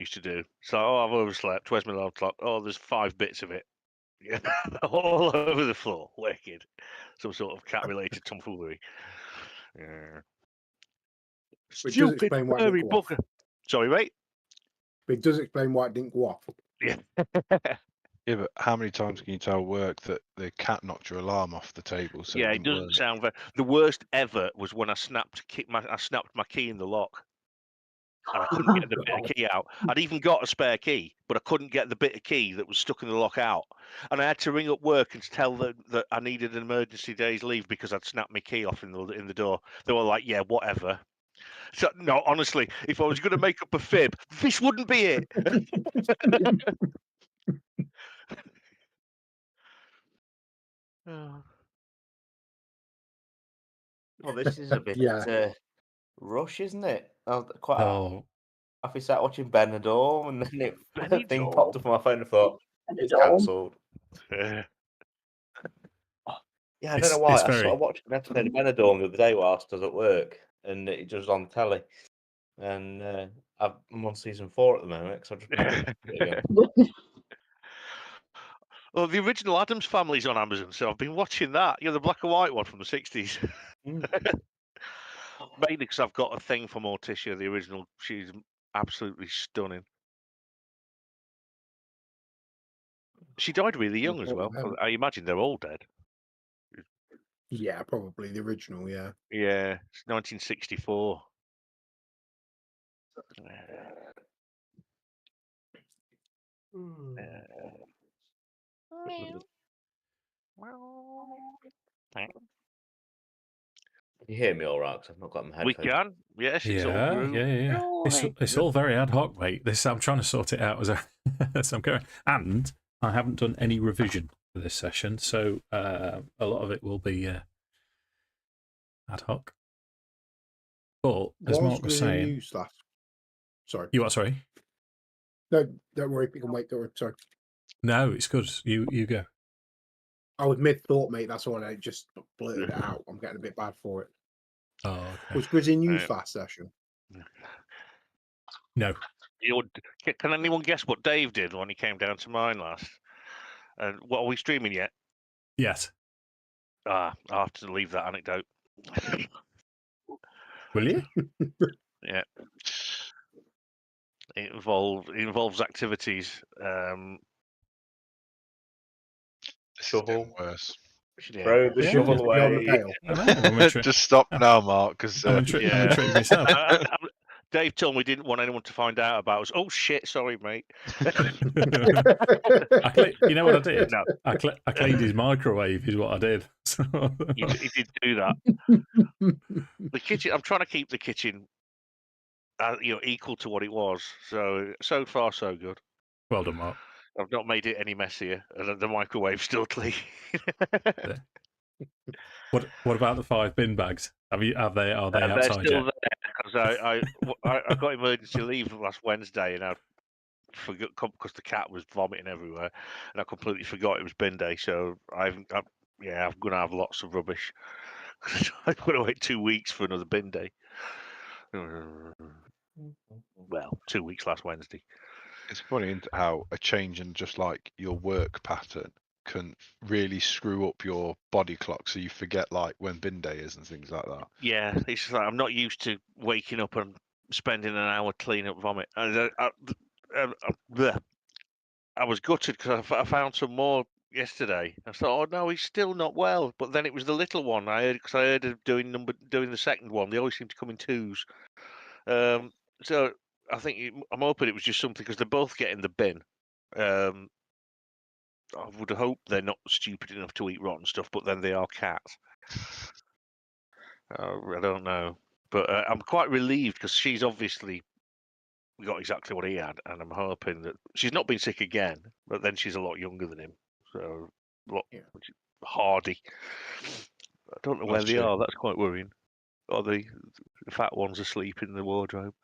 used to do. So, I've overslept. Where's my alarm clock? Oh, there's 5 bits of it. Yeah, all over the floor. Wicked. Some sort of cat-related tomfoolery. Yeah. Which does Stupid explain why it furry didn't go off. bugger. Sorry, mate? But it does explain why it didn't go off. Yeah. Yeah, but how many times can you tell work that the cat knocked your alarm off the table? So Yeah, it it didn't doesn't work? sound very... The worst ever was when I snapped my key in the lock. And I couldn't get the bit of key out. I'd even got a spare key, but I couldn't get the bit of key that was stuck in the lock out. And I had to ring up work and tell them that I needed an emergency day's leave because I'd snapped my key off in the door. They were like, "Yeah, whatever." So no, honestly, if I was going to make up a fib, this wouldn't be it. Oh. Well, this is a bit Yeah. rush, isn't it? Quite. Oh, I sat watching Benidorm, and then the thing Benidorm? popped up on my phone and thought it's Benidorm. cancelled. Yeah. Yeah, I don't know why. It's I very- started watching an episode of Benidorm the other day whilst I was at work, and it just was on telly. And I'm on season 4 at the moment because I just. Well, the original Addams Family's on Amazon, so I've been watching that. You know, the black and white one from the 60s. Mainly because I've got a thing for Morticia, the original. She's absolutely stunning. She died really young as well. I imagine they're all dead. Yeah, probably the original. Yeah. Yeah, it's 1964. Can you hear me all right? Because I've not got my headphones. We can. Yes, it's all yeah, through. yeah. It's all very ad hoc, mate. I'm trying to sort it out as I'm going. And I haven't done any revision for this session, so a lot of it will be ad hoc. But as Mark was saying, Sorry. You what? Sorry. No, don't worry. You can wait. Don't worry. Sorry. No, it's good. You go. I was mid thought, mate. That's all. I just blurted it out. I'm getting a bit bad for it. Oh, okay. Was Grizzy news last session? No. Can anyone guess what Dave did when he came down to mine last? And what, are we streaming yet? Yes. I'll have to leave that anecdote. Will you? Yeah. It involves activities. Shovel. Worse. Throw the shovel away. Just stop now, Mark, because I'm intrigued myself. Dave told me he didn't want anyone to find out about us. Oh shit! Sorry, mate. You know what I did? No. I cleaned his microwave. Is what I did. He did do that. The kitchen. I'm trying to keep the kitchen, equal to what it was. So far, so good. Well done, Mark. I've not made it any messier, and the microwave's still clean. What about the 5 bin bags? Are they outside they're still yet? there because I got emergency leave last Wednesday, and I forgot because the cat was vomiting everywhere, and I completely forgot it was bin day. So I'm going to have lots of rubbish. I'm going to wait 2 weeks for another bin day. Well, 2 weeks last Wednesday. It's funny how a change in just like your work pattern can really screw up your body clock, so you forget like when bin day is and things like that. Yeah, it's just like I'm not used to waking up and spending an hour cleaning up vomit. I was gutted because I found some more yesterday. I thought, oh no, he's still not well. But then it was the little one. I heard of doing the second one. They always seem to come in 2s. So I think I'm hoping it was just something because they're both getting the bin. I would hope they're not stupid enough to eat rotten stuff, but then they are cats. I don't know. But I'm quite relieved because she's obviously got exactly what he had, and I'm hoping that she's not been sick again, but then she's a lot younger than him. So, hardy. I don't know where they are. That's quite worrying. Or the fat one's asleep in the wardrobe.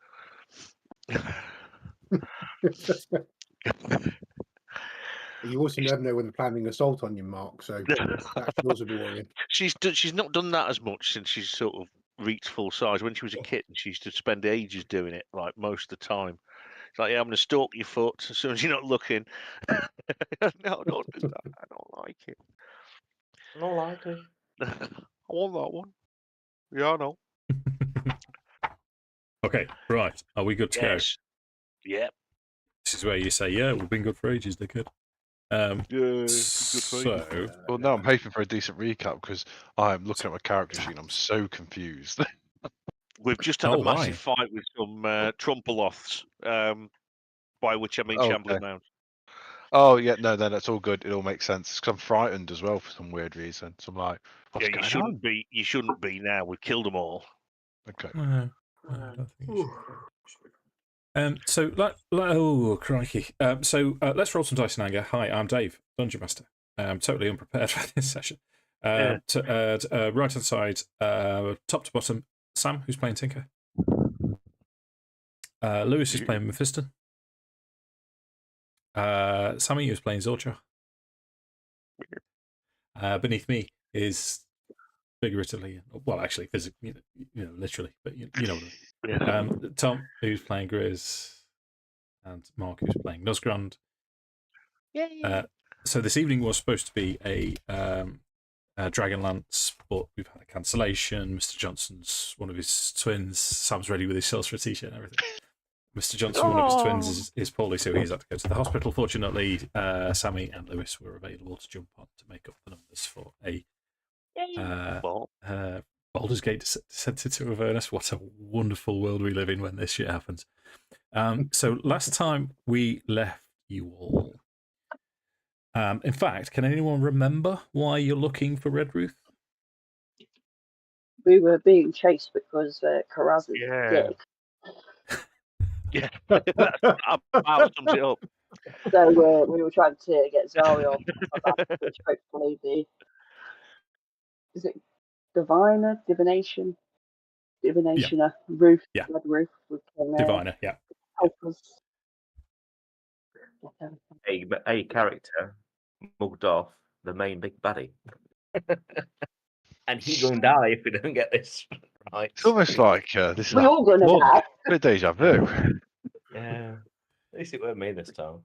You also never know when they're planning an assault on you, Mark. So that should also be worrying. She's not done that as much since she's sort of reached full size. When she was a kitten, she used to spend ages doing it, like most of the time. It's like, yeah, I'm going to stalk your foot as soon as you're not looking. No, don't do that. I don't like it. Not likely. I want that one. Yeah, I know. Okay, right. Are we good to go? Yes. Yep. This is where you say, yeah, we've been good for ages, they're good. Yeah, good for you. So, Well, no, I'm hoping for a decent recap because I'm looking at my character sheet and I'm so confused. We've just had Oh, a massive why? fight with some Trumpaloths, by which I mean Okay. Shambling Mounds. Oh, yeah, no, then that's all good. It all makes sense because I'm frightened as well for some weird reason. So I'm like, what's Yeah, you going shouldn't on? be. You shouldn't be now. We've killed them all. Okay. I don't think you should. Oh, crikey. Let's roll some dice in anger. Hi, I'm Dave, Dungeon Master. I'm totally unprepared for this session. Yeah. Right hand side, top to bottom, Sam, who's playing Tinker. Lewis is playing Mephiston. Sammy, who's playing Zorcha. Beneath me is figuratively, well, actually, physically, literally, but you know what I mean. Yeah. Tom, who's playing Grizz, and Mark, who's playing Nosgrand. So this evening was supposed to be a Dragonlance, but we've had a cancellation. Mr. Johnson's one of his twins. Sam's ready with his sales for a t-shirt and everything. Mr. Johnson, one of his twins, is poorly, so he's had to go to the hospital. Fortunately, Sammy and Lewis were available to jump on to make up the numbers for a Baldur's Gate descended to Avernus. What a wonderful world we live in when this shit happens. So last time we left you all. In fact, can anyone remember why you're looking for Red Ruth? We were being chased because Karaz is Yeah. dead. Yeah, that about sums it up. So we were trying to get Zarion, which hopefully is it Divinationer, Ruth, Yeah. Red Ruth, would can Diviner, yeah. help us. A character mugged off the main big baddie. And he's going to die if we don't get this right. It's almost like this is We're all going to die. a bit of deja vu. Yeah. At least it weren't me this time.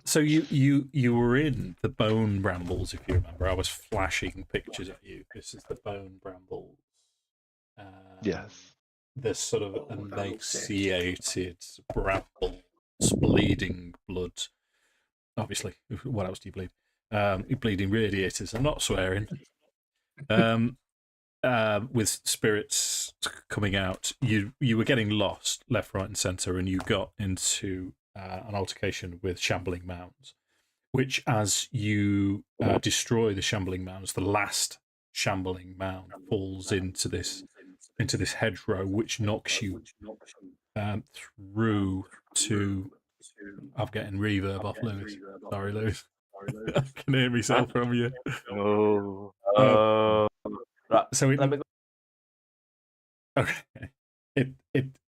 So you were in the Bone Brambles, if you remember. I was flashing pictures at you. This is the Bone Brambles. Yes. This sort of that looks emaciated brambles, bleeding blood. Obviously, what else do you bleed? Bleeding radiators. I'm not swearing. With spirits coming out, you were getting lost left, right, and centre, and you got into an altercation with shambling mounds. Which, as you destroy the shambling mounds, the last shambling mound falls into this hedgerow, which knocks you through to. I'm getting reverb off Lewis. Sorry, Lewis. I can hear myself from you. Right. So Let me go. Okay.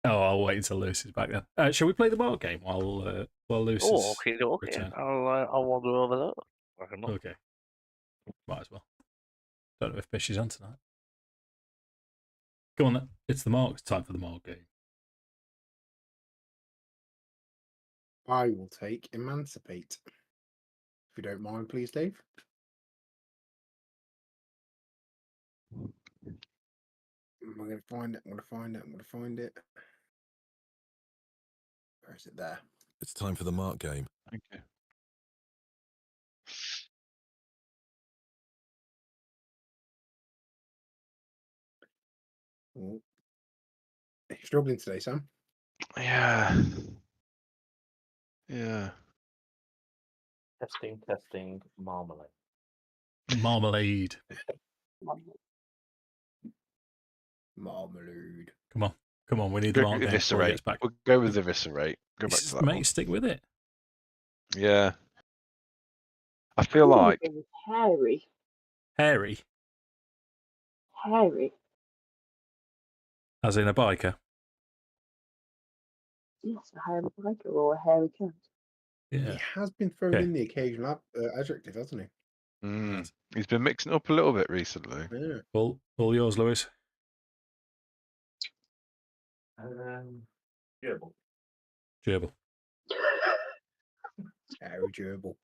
I'll wait until Lewis is back then. Shall we play the mark game while Lewis is Okay. return? I'll wander over there. Okay. Might as well. Don't know if Bish is on tonight. Go on then. It's the mark. It's time for the mark game. I will take Emancipate. If you don't mind, please, Dave. I'm going to find it. I'm going to find it. Where is it there? It's time for the mark game. Thank you. Oh. You're struggling today, Sam? Yeah. Yeah. Testing, marmalade. Marmalade. Marmalade. Come on. We need the Go mark game before he eviscerate. gets back. We'll go with eviscerate. Go back to that Mate, one. stick with it. Yeah. I feel like Hairy. Hairy, as in a biker. Yes, a hairy biker or a hairy cat. Yeah. He has been throwing Okay. in the occasional adjective, hasn't he? he's been mixing up a little bit recently. Yeah. All yours, Lewis. Gerbil. Gerbil. Very durable.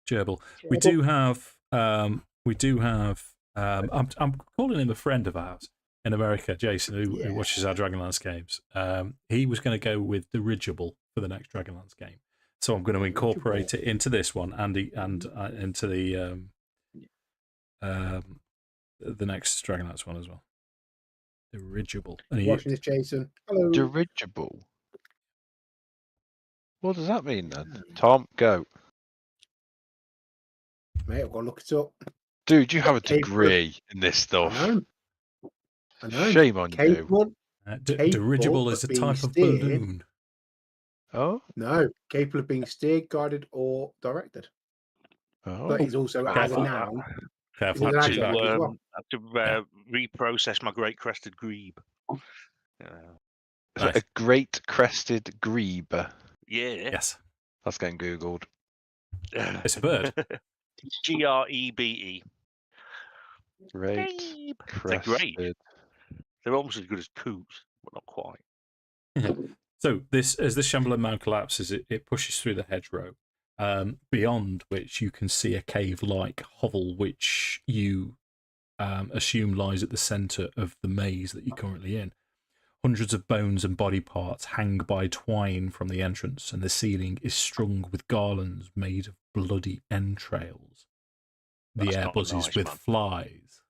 Gerbil. We do have. I'm calling him a friend of ours in America, Jason, who watches our Dragonlance games. He was going to go with dirigible for the next Dragonlance game, so I'm going to incorporate it into this one and into the next Dragonlance one as well. Dirigible. Watching this, Jason. Hello. Dirigible. What does that mean then? Tom, go. Mate, I've got to look it up. Dude, you have a degree in this stuff. I know. Shame on you. Dirigible is a type of balloon. Oh? No, capable of being steered, guided, or directed. Oh. But he's also as a noun. Careful. He's an I adjective as well. have to reprocess my great crested grebe. Is it a great crested grebe? Yeah. Yes. That's getting Googled. It's a bird. Grebe. Great They're great. crested. They're almost as good as coots, but not quite. So as the Shambling Mound collapses, it pushes through the hedgerow, beyond which you can see a cave-like hovel, which you assume lies at the centre of the maze that you're currently in. Hundreds of bones and body parts hang by twine from the entrance, and the ceiling is strung with garlands made of bloody entrails. The air buzzes with flies.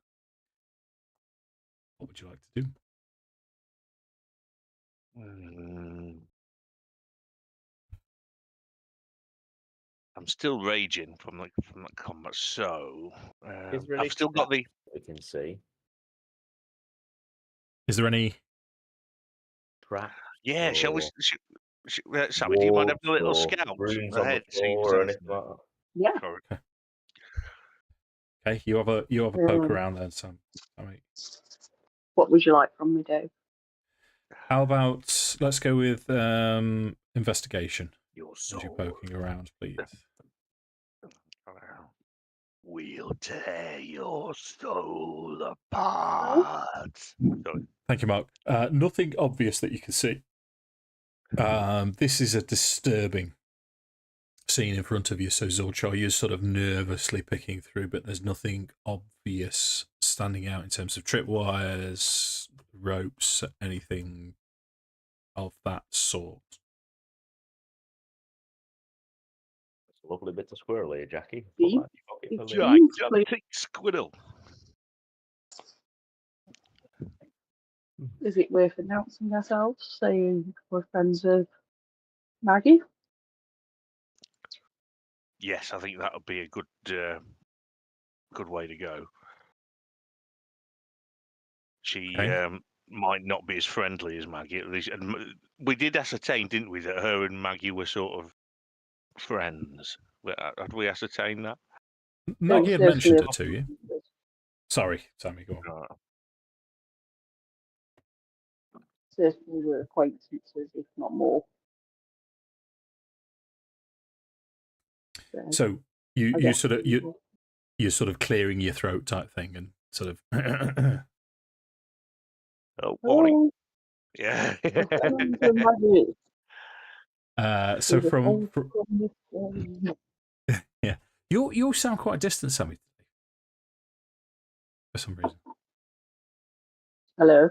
What would you like to do? I'm still raging from that combat, so Is there any I've still got the. we can see. Is there any? Trap. Yeah, shall we? Sammy, do you mind having a little scout Runes on ahead? the floor or anything like that? Yeah. Okay, you have a poke around then, Sam. What would you like from me, Dave? How about let's go with investigation. Your As soul. you're poking around, please. We'll tear your soul apart. Sorry. Thank you, Mark. Nothing obvious that you can see. This is a disturbing scene in front of you, so Zolchar, you're sort of nervously picking through, but there's nothing obvious standing out in terms of tripwires, ropes, anything of that sort. It's a lovely bit of squirrel here, Jackie. Gigantic squirrel. Is it worth announcing ourselves, saying we're friends of Maggie? Yes, I think that would be a good way to go. She might not be as friendly as Maggie, at least. And we did ascertain, didn't we, that her and Maggie were sort of friends. Had we ascertained that? Maggie had mentioned it to you. Sorry, Sammy, go on. Certainly we're acquaintances, if not more. So you're sort of clearing your throat type thing and sort of. Oh, morning. Yeah. So from yeah, you sound quite distant, Sammy, for some reason. Hello.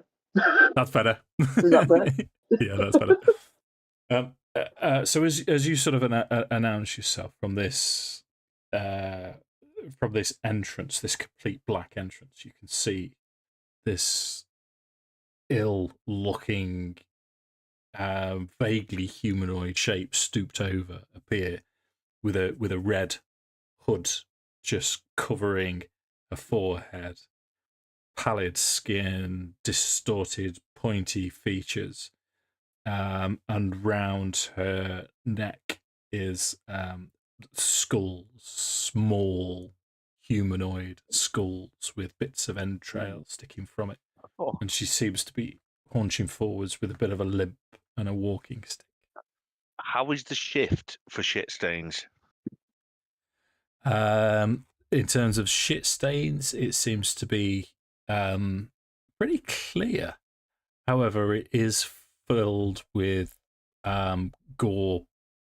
That's better. Is that better? Yeah, that's better. So as you sort of announce yourself from this entrance, this complete black entrance, you can see this ill-looking, vaguely humanoid shape stooped over appear with a red hood just covering her forehead, pallid skin, distorted, pointy features, and round her neck is skulls, small humanoid skulls with bits of entrail sticking from it. Oh. And she seems to be haunching forwards with a bit of a limp and a walking stick. How is the shift for shit stains? In terms of shit stains, it seems to be pretty clear. However, it is filled with gore,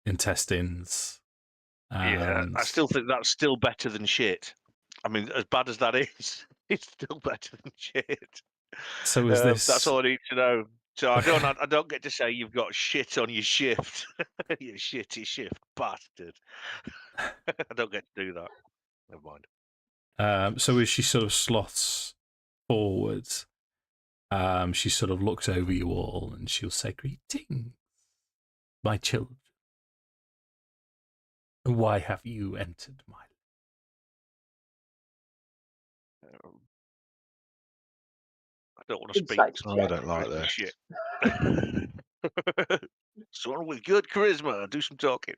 intestines. Yeah, I still think that's still better than shit. I mean, as bad as that is, it's still better than shit. So is this? That's all I need to know. So I don't get to say you've got shit on your shift. You shitty shift bastard. I don't get to do that. Never mind. So as she sort of sloths forwards, she sort of looks over you all and she'll say, "Greetings, my children. Why have you entered my I don't want to speak. Insight Oh, I check. don't like Take the this. shit. Someone with good charisma, do some talking.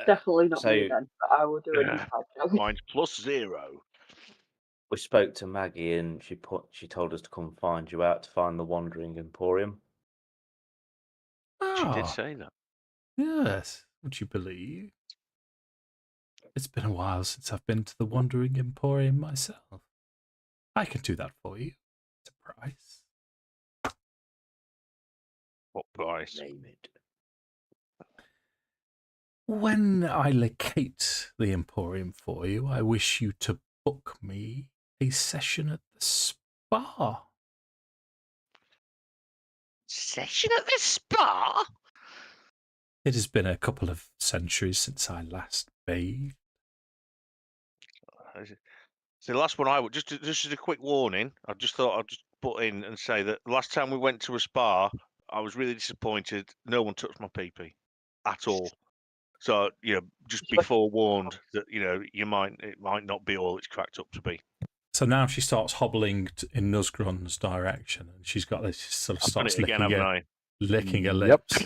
Definitely not me so- then, but I will do an Yeah. insight check. Mine's +0. We spoke to Maggie and she told us to come find you out to find the Wandering Emporium. She did Ah, say that. yes, would you believe? It's been a while since I've been to the Wandering Emporium myself. I can do that for you. It's a price. What price? Name it. When I locate the Emporium for you, I wish you to book me a session at the spa. Session at the spa? It has been a couple of centuries since I last bathed. So the last one I would just as a quick warning, I just thought I'd just put in and say that the last time we went to a spa, I was really disappointed. No one touched my pee-pee at all. So just be forewarned that it might not be all it's cracked up to be. So now she starts hobbling in Nuzgron's direction, and she's got this. She sort of I've done starts it again, haven't I? licking her Yep. lips,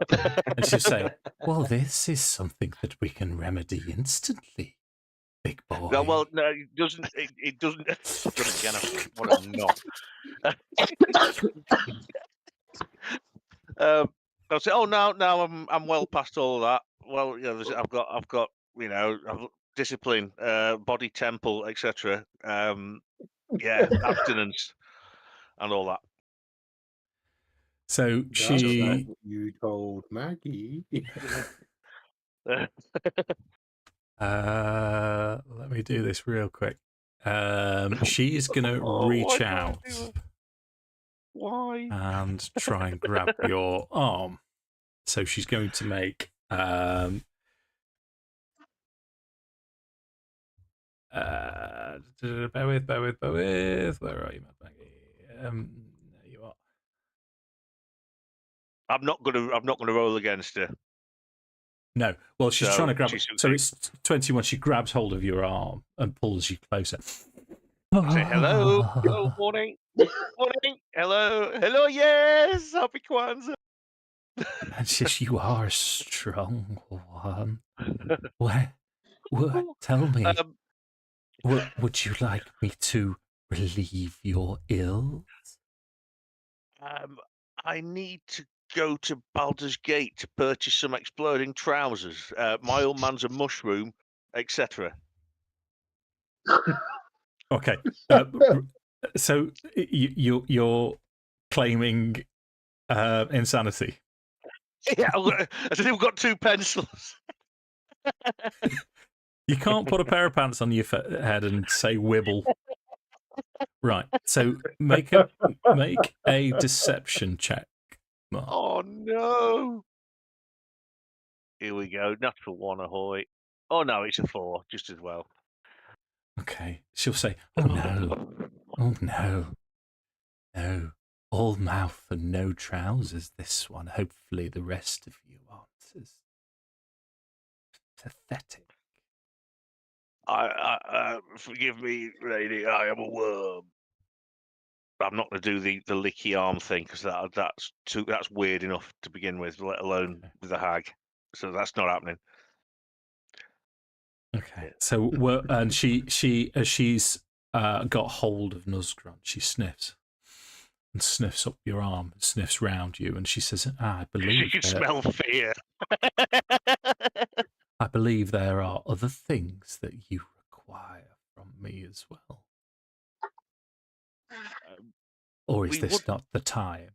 and she'll say, "Well, this is something that we can remedy instantly, big boy." No, well, no, it doesn't. It doesn't. I've done it again. What a knob. I'll say, "Oh, now I'm well past all of that." Well, I've got discipline, body temple, etc. Abstinence, and all that. So That's she, not what you told Maggie. let me do this real quick. She's gonna reach out Why? and try and grab your arm. So she's going to make bear with. Where are you, Maggie? There you are. I'm not gonna roll against her. No. Well, she's So trying to grab. she's- So it's 21. She grabs hold of your arm and pulls you closer. I say hello, morning, hello, yes, happy Kwanzaa. And she says, "You are a strong one. Tell me, would you like me to relieve your ills?" I need to go to Baldur's Gate to purchase some exploding trousers. My old man's a mushroom, etc. Okay. So you're claiming insanity. Yeah, I said we've got 2 pencils. You can't put a pair of pants on your head and say "wibble." Right. So make a deception check, Mark. Oh no! Here we go. Natural 1, ahoy! Oh no, it's a 4, just as well. Okay. She'll say, "Oh no, oh no, no, all mouth and no trousers. This one. Hopefully, the rest of you aren't as pathetic." Forgive me, lady. I am a worm. I'm not going to do the licky arm thing because that's weird enough to begin with, let alone with a hag. So that's not happening. Okay. So and she as she's got hold of Nuzgron, she sniffs up your arm, sniffs round you, and she says, "I believe You smell fear. I believe there are other things that you require from me as well. Or is We this not the time?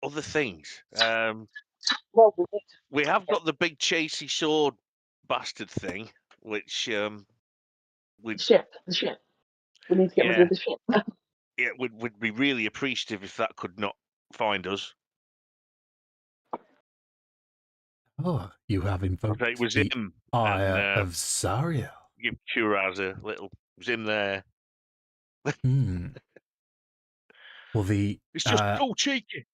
Other things. Well, we need We have got the big chasey sword bastard thing, which we the ship. We need to get rid yeah of the ship. yeah would be really appreciative if that could not find us. Oh, you have invoked It was the him, ire and of Zariel. give Curaz a little. It was him there. Hmm. Well, It's just so cheeky.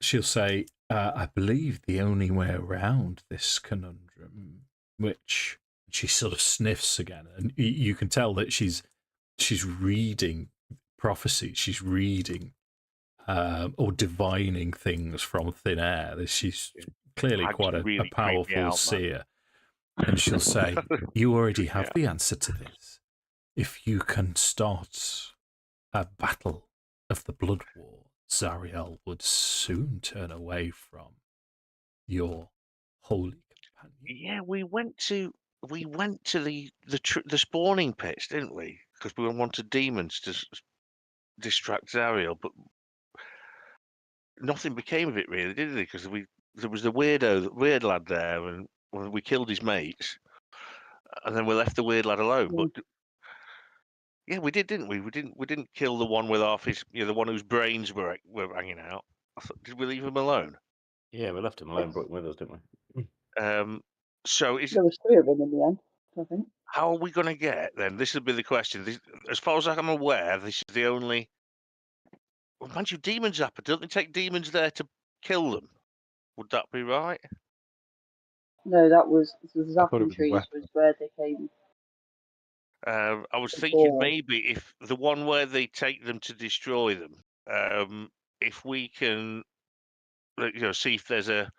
she'll say, I believe the only way around this conundrum, which she sort of sniffs again, and you can tell that she's reading prophecy, she's reading or divining things from thin air. She's clearly Mag's quite a really creeped me powerful out, man. seer. And she'll say, you already have Yeah. the answer to this. If you can start a battle of the Blood War, Zariel would soon turn away from your holy companion. Yeah, we went to the spawning pits, didn't we? Because we wanted demons to distract Zariel, but nothing became of it really, did it? Because there was the weird lad there, and we killed his mates, and then we left the weird lad alone. Mm. But yeah, we did, didn't we? We didn't kill the one with half his, the one whose brains were hanging out. Did we leave him alone? Yeah, we left him alone, brought him with us, didn't we? So There was 3 of them in the end, I think. how are we going to get then? This would be the question. As far as I'm aware, this is the only. Well, mind you, demon zapper. Don't they take demons there to kill them? Would that be right? No, that was the I thought it Zapping was a trees weapon. was where they came I was thinking before. maybe if the one where they take them to destroy them, if we can, see if there's a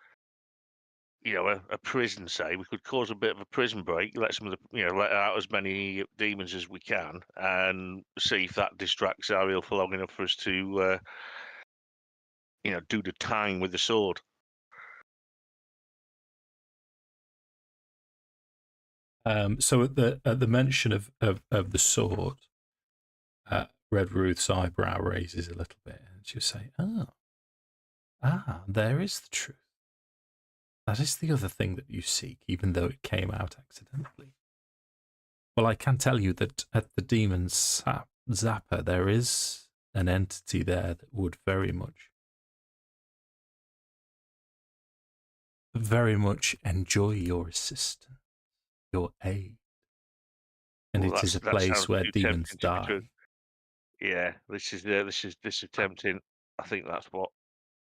prison, say, we could cause a bit of a prison break, let some of the, let out as many demons as we can, and see if that distracts Ariel for long enough for us to, do the tying with the sword. So at the mention of the sword, Red Ruth's eyebrow raises a little bit, and she'll say, there is the truth. That is the other thing that you seek, even though it came out accidentally. Well, I can tell you that at the Demon's Zapper, there is an entity there that would very much enjoy your assistance, your aid. And Well, it is a that place sounds where too demons tempting to be die. true. Yeah, this is tempting. I think that's what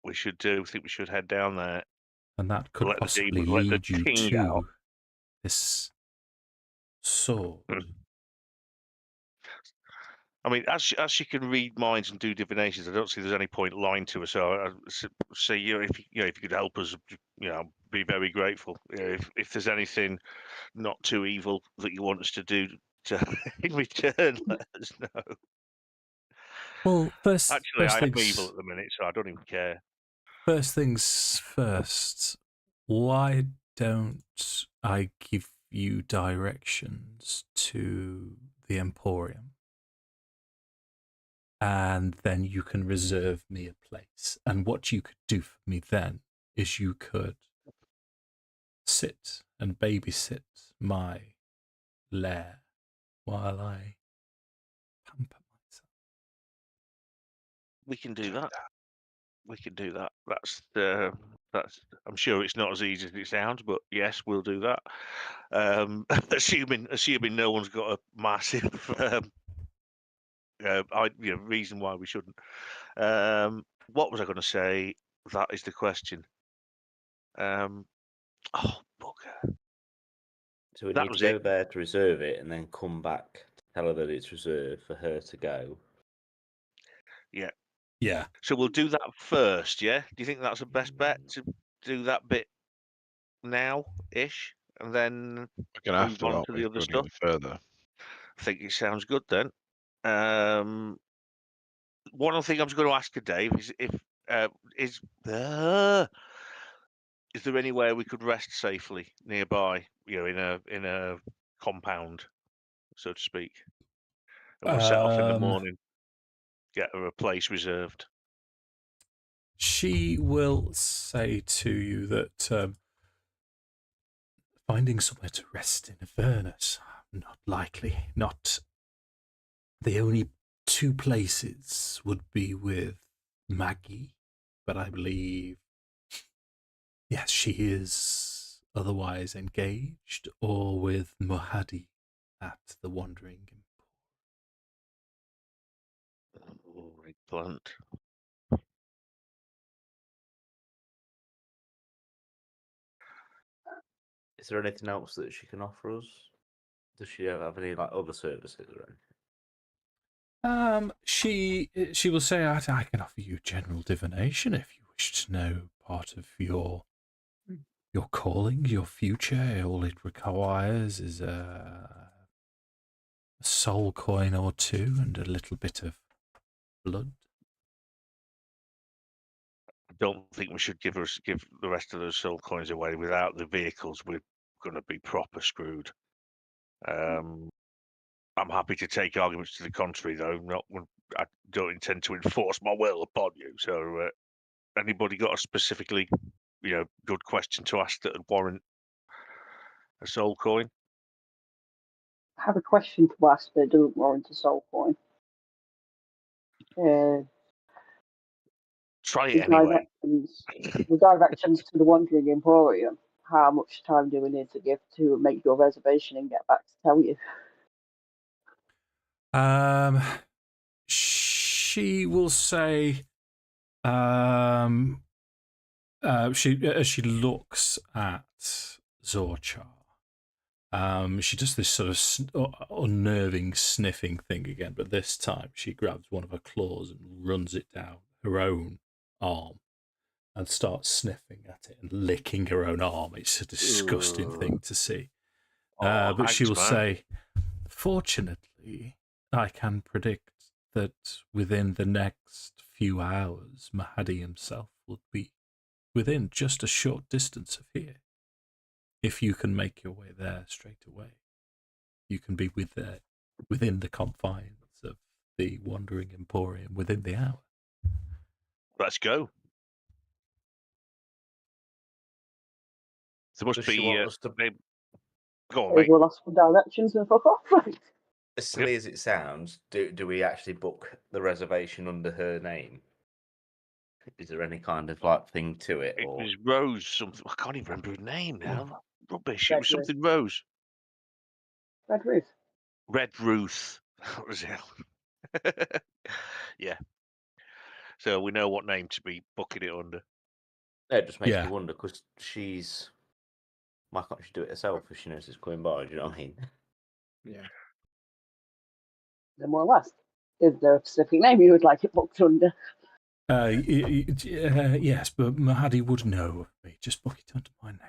we should do. I think we should head down there. And that could Let the possibly demon- let the lead you king to out. this sword. I mean, as she can read minds and do divinations, I don't see there's any point lying to her. So I say, if you could help us, be very grateful. If there's anything not too evil that you want us to do in return, let us know. Well, Actually, I am things, evil at the minute, so I don't even care. First things first, why don't I give you directions to the Emporium? And then you can reserve me a place. And what you could do for me then is you could sit and babysit my lair while I pamper myself. We can do that. We can do that. That's I'm sure it's not as easy as it sounds, but yes, we'll do that. Assuming no one's got a massive reason why we shouldn't. What was I going to say? That is the question. Oh, bugger. So we That need was to go it. there to reserve it and then come back to tell her that it's reserved for her to go. Yeah. Yeah. So we'll do that first, yeah? Do you think that's the best bet to do that bit now-ish? And then We're gonna have move to, on aren't to we? the other Going stuff? even further. I think it sounds good then. One other thing I was going to ask her, Dave, is is there anywhere we could rest safely nearby? In a compound, so to speak. And we'll set off in the morning. get her a place reserved. She will say to you that finding somewhere to rest in Avernus, not likely. Not the only two places would be with Maggie, but I believe, yes, she is otherwise engaged, or with Mohadi at the Wandering Emporium. Oh, very blunt. Is there anything else that she can offer us? Does she have any like other services or anything? She will say, I can offer you general divination if you wish to know part of your calling, your future. All it requires is a soul coin or two and a little bit of blood. I don't think we should give the rest of those soul coins away. Without the vehicles, we're going to be proper screwed. I'm happy to take arguments to the contrary, though. I don't intend to enforce my will upon you. So, anybody got a specifically, good question to ask that would warrant a soul coin? I have a question to ask that doesn't warrant a soul coin. Try it anyway. The directions to the Wandering Emporium. How much time do we need to give to make your reservation and get back to tell you? She will say, as she looks at Zorchar, she does this sort of unnerving sniffing thing again, but this time she grabs one of her claws and runs it down her own arm and starts sniffing at it and licking her own arm. It's a disgusting thing to see. But she will say, fortunately, I can predict that within the next few hours, Mahadi himself will be within just a short distance of here. If you can make your way there straight away, you can be within the confines of the Wandering Emporium within the hour. Let's go. There must be. Go on, mate. We'll ask for directions and fuck off. As silly as it sounds, do we actually book the reservation under her name? Is there any kind of like thing to it? It Or... was Rose something. I can't even remember her name now. Rubbish. Red It was something Rose. Red Ruth. Red Ruth. That was it. Yeah. So we know what name to be booking it under. Yeah, it just makes me wonder because she's. Why can't she do it herself if she knows it's coming by? Do you know what I mean? Yeah. Then more or less. Is there a specific name you would like it booked under? Yes, but Mahadi would know of me. Just book it under my name.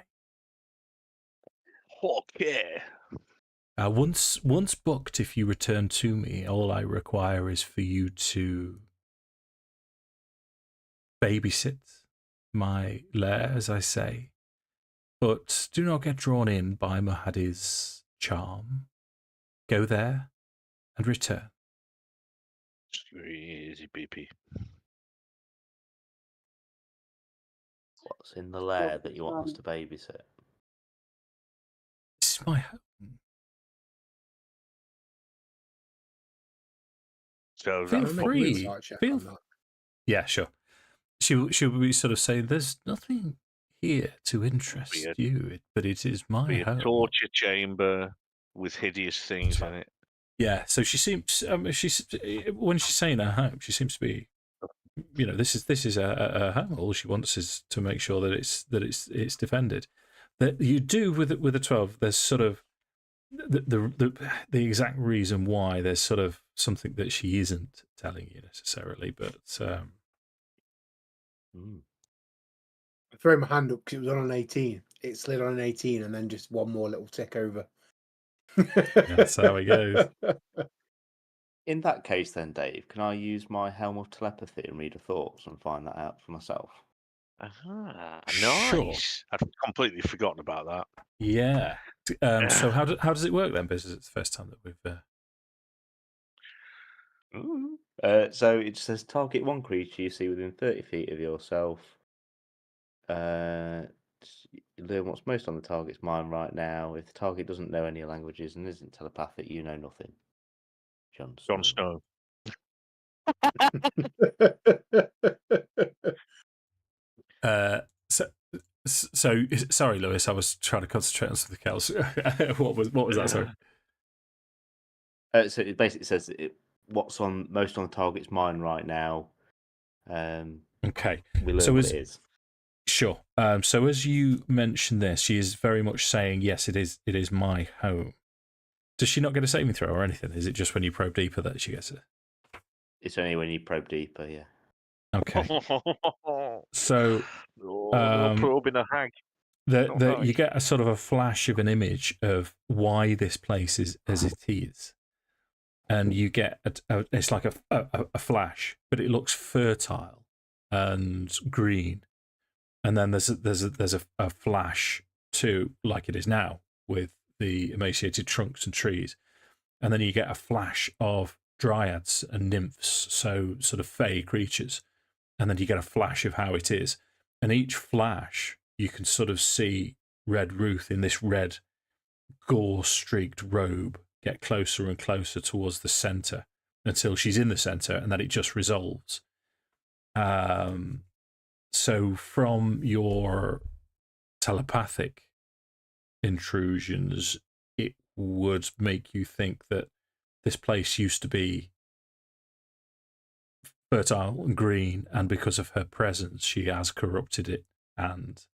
Okay. Once booked, if you return to me, all I require is for you to babysit my lair, as I say. But do not get drawn in by Mahadi's charm. Go there and return. Easy, BP. What's in the lair that you want us to babysit? This is my home. So Feel free. Yeah, sure. She'll be sort of saying, "There's nothing here to interest you, but it is my home." A torture chamber with hideous things in it. Yeah, so she seems. She's when she's saying her home, she seems to be. This is a home. All she wants is to make sure that it's defended. That you do with a 12. There's sort of the exact reason why there's sort of something that she isn't telling you necessarily, but. I threw my hand up because it was on an 18. It slid on an 18 and then just one more little tick over. That's how it goes. In that case, then, Dave, can I use my Helm of Telepathy and read her thoughts and find that out for myself? Nice. Sure. I've completely forgotten about that. Yeah. So how does it work then? Because it's the first time that we've. Ooh. So it says target one creature you see within 30 feet of yourself. You learn what's most on the target's mind right now. If the target doesn't know any languages and isn't telepathic, you know nothing. Jon Jon Snow. Uh, so, so sorry, Lewis. I was trying to concentrate on something else. what was that? Sorry. So it basically says what's on most on the target's mind right now. Okay. We learn So what as it is. Sure. So as you mentioned this, she is very much saying, yes, it is my home. Does she not get a saving throw or anything? Is it just when you probe deeper that she gets it? It's only when you probe deeper, yeah. Okay. So probing a hag. you get a sort of a flash of an image of why this place is as it is. And you get it's like a flash, but it looks fertile and green. And then there's a flash to like it is now with the emaciated trunks and trees, and then you get a flash of dryads and nymphs, so sort of fey creatures, and then you get a flash of how it is, and each flash you can sort of see Red Ruth in this red gore-streaked robe get closer and closer towards the center until she's in the center, and then it just resolves. So from your telepathic intrusions, it would make you think that this place used to be fertile and green, and because of her presence, she has corrupted it and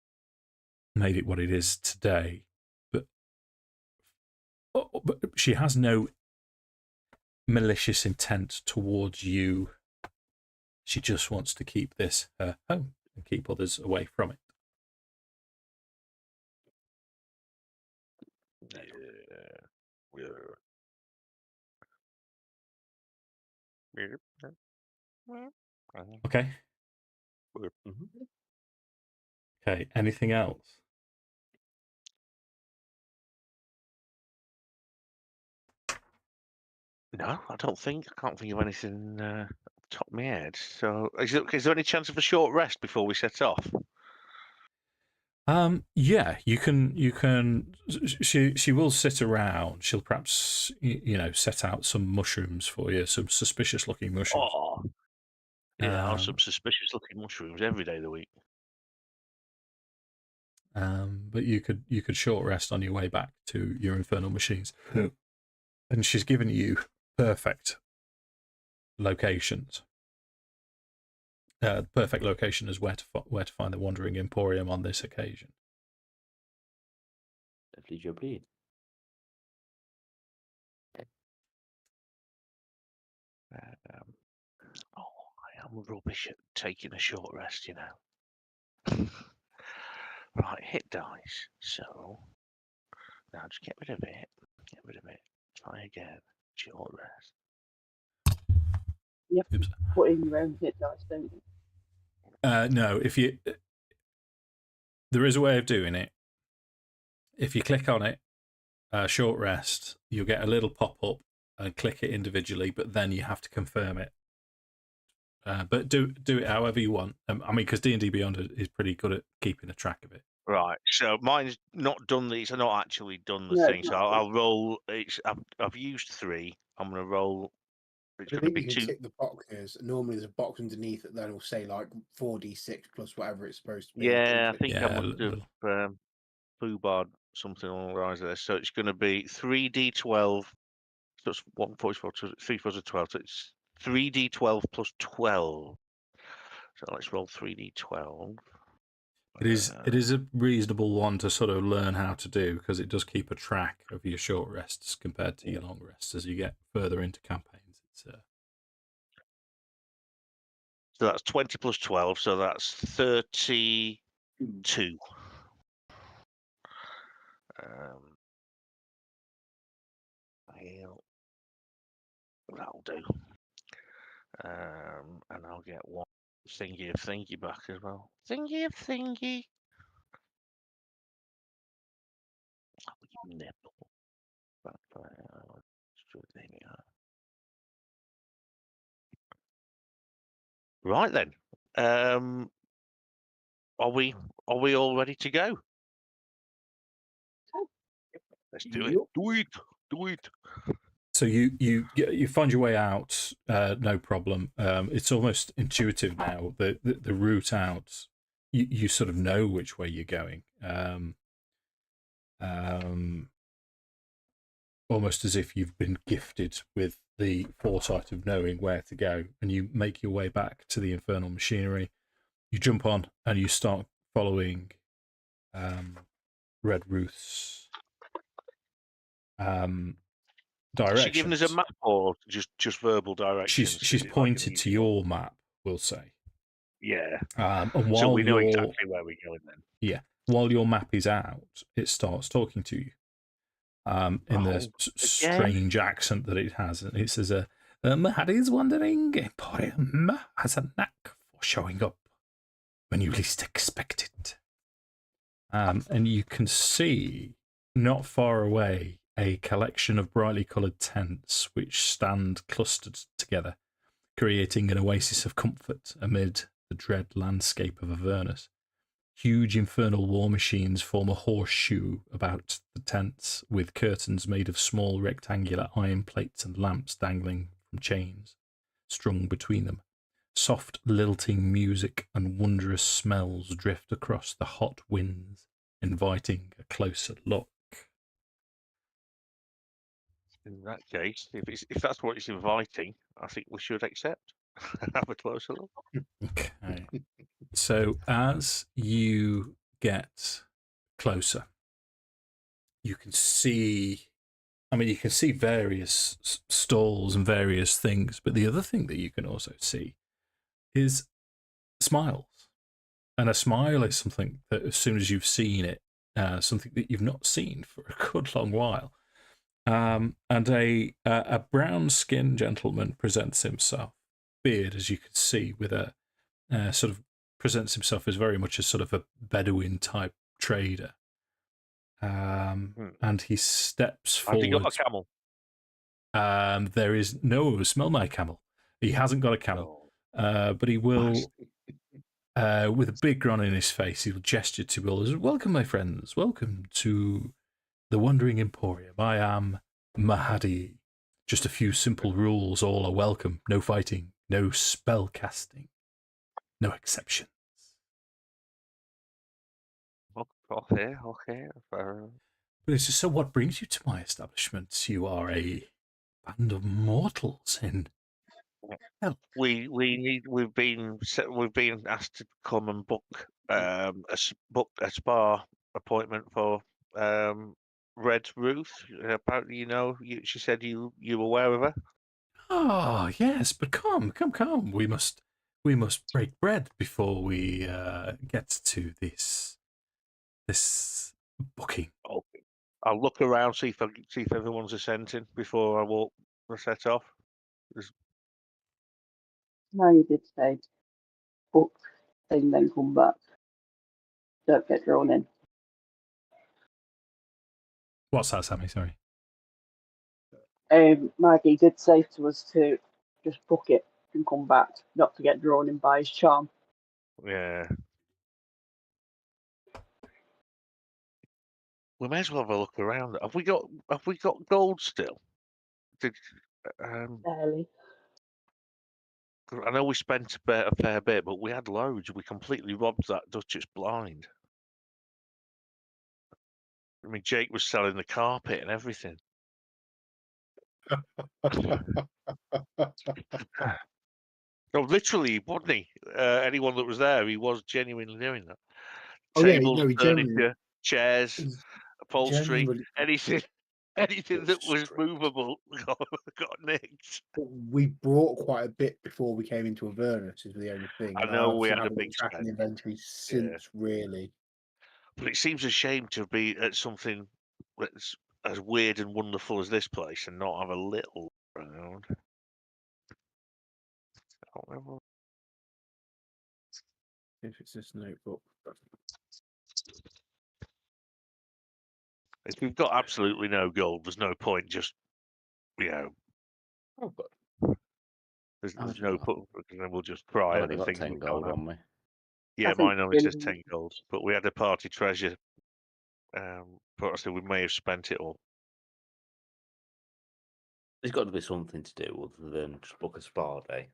made it what it is today. But she has no malicious intent towards you. She just wants to keep this her home and keep others away from it. Okay. Okay. Anything else? No, I don't think. I can't think of anything off the top of my head. So, is there any chance of a short rest before we set off? Yeah, you can. She will sit around. She'll perhaps set out some mushrooms for you, some suspicious looking mushrooms. Oh, yeah, I'll have some suspicious looking mushrooms every day of the week. But you could short rest on your way back to your infernal machines, and she's given you perfect locations. Perfect location is where to find the Wandering Emporium on this occasion. Definitely your bleed. I am rubbish at taking a short rest, you know. Right, hit dice. So now just get rid of it. Get rid of it. Try again. Short rest. You have to put in your own hit dice, don't you? No, there is a way of doing it. If you click on it, short rest, you'll get a little pop up and click it individually, but then you have to confirm it. But do it however you want. I mean, because D&D Beyond is pretty good at keeping a track of it. Right, so mine's not done these. I've not actually done the No, thing. it's So not. I'll roll. I've used 3. I'm going to roll. It's I going to think be you can 2. tick the boxes. Normally, there's a box underneath it that will say like 4d6 plus whatever it's supposed to be. Yeah, I Tick think it. I must have foobarred something along the lines of this. So it's going to be 3d12. So it's 144, 3 4 12. So it's 3d12 plus 12. So let's roll 3d12. It is a reasonable one to sort of learn how to do, because it does keep a track of your short rests compared to your long rests as you get further into campaigns. So that's 20 plus 12, so that's 32. That'll do. And I'll get one thingy of thingy back as well. Thingy of thingy. Nipple. There we are. Right then. Are we all ready to go? Let's do it. Yup. Do it. Do it. So you find your way out, no problem. It's almost intuitive now. The route out, you sort of know which way you're going. Almost as if you've been gifted with the foresight of knowing where to go, and you make your way back to the infernal machinery. You jump on and you start following Red Ruth's directions. Has she given us a map or just verbal directions? She's pointed to your map, we'll say. Yeah. And while so we know exactly where we're going then. Yeah. While your map is out, it starts talking to you in the strange accent that it has. And it says, Mahadi's Wandering Emporium has a knack for showing up when you least expect it. And you can see, not far away, a collection of brightly coloured tents which stand clustered together, creating an oasis of comfort amid the dread landscape of Avernus. Huge infernal war machines form a horseshoe about the tents, with curtains made of small rectangular iron plates and lamps dangling from chains strung between them. Soft lilting music and wondrous smells drift across the hot winds, inviting a closer look. In that case, if that's what it's inviting, I think we should accept. Have a closer look. Okay. So as you get closer, you can see, you can see various stalls and various things, but the other thing that you can also see is smiles. And a smile is something that as soon as you've seen it, something that you've not seen for a good long while. And a brown-skinned gentleman presents himself, beard, as you can see, with a sort of presents himself as very much a sort of a Bedouin type trader. And he steps forward. Have you got a camel? There is no smell my camel. He hasn't got a camel, but he will. With a big grin on his face, he will gesture to all. Welcome, my friends. Welcome to the Wandering Emporium. I am Mahadi. Just a few simple rules. All are welcome. No fighting. No spell casting. No exceptions. Okay. But it's just, so what brings you to my establishment? You are a band of mortals in hell. We've been asked to come and book a spa appointment for Red Ruth. Apparently, she said you were aware of her. Ah, yes, but come. We must break bread before we get to this booking. Okay. I'll look around, see if everyone's assenting before I set off. No, you did say book thing, then come back. Don't get drawn in. What's that, Sammy? Sorry. Maggie did say to us to just book it and come back, not to get drawn in by his charm. Yeah. We may as well have a look around. Have we got gold still? Barely. I know we spent a fair bit, but we had loads. We completely robbed that Duchess blind. I mean, Jake was selling the carpet and everything. No, literally, wasn't he? Anyone that was there, he was genuinely doing that. Tables, furniture, chairs, upholstery, anything that was movable got nicked. But we brought quite a bit before we came into Avernus, is the only thing. I know we had a big track in the inventory since, really. But it seems a shame to be at something that's as weird and wonderful as this place and not have a little around. If it's this notebook. If we've got absolutely no gold, there's no point just, Oh, but There's no put, because then we'll just cry I've at only the got things 10 that gold come out. on me. Yeah, think mine only says in- 10 gold, but we had a party treasure. But I said we may have spent it all. There's got to be something to do other than just book a spa day.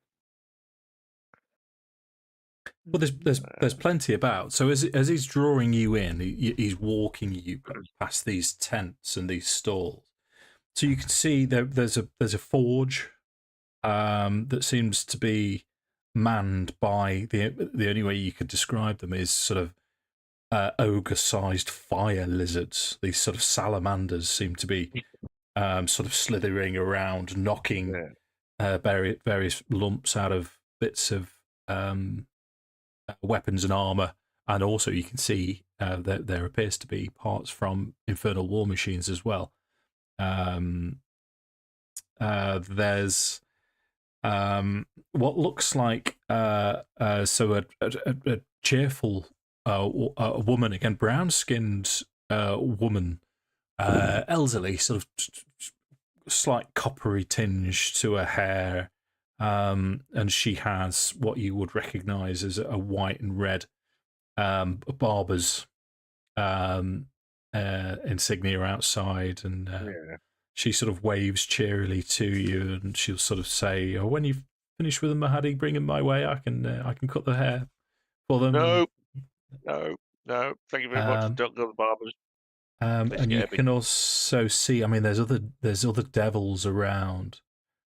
Well, there's plenty about. So as he's drawing you in, he's walking you past these tents and these stalls. So you can see there's a forge that seems to be manned by the only way you could describe them is sort of ogre-sized fire lizards. These sort of salamanders seem to be sort of slithering around, knocking various lumps out of bits of weapons and armor, and also you can see that there appears to be parts from infernal war machines as well. There's what looks like a cheerful a woman, again brown skinned woman, elderly, sort of slight coppery tinge to her hair, and she has what you would recognize as a white and red barber's insignia outside, and she sort of waves cheerily to you, and she'll sort of say, "Oh, when you've finished with them, Mahadi, bring them my way. I can cut the hair for them." No. Thank you very much. Don't go to the barbers. And you can also see, I mean, there's other devils around.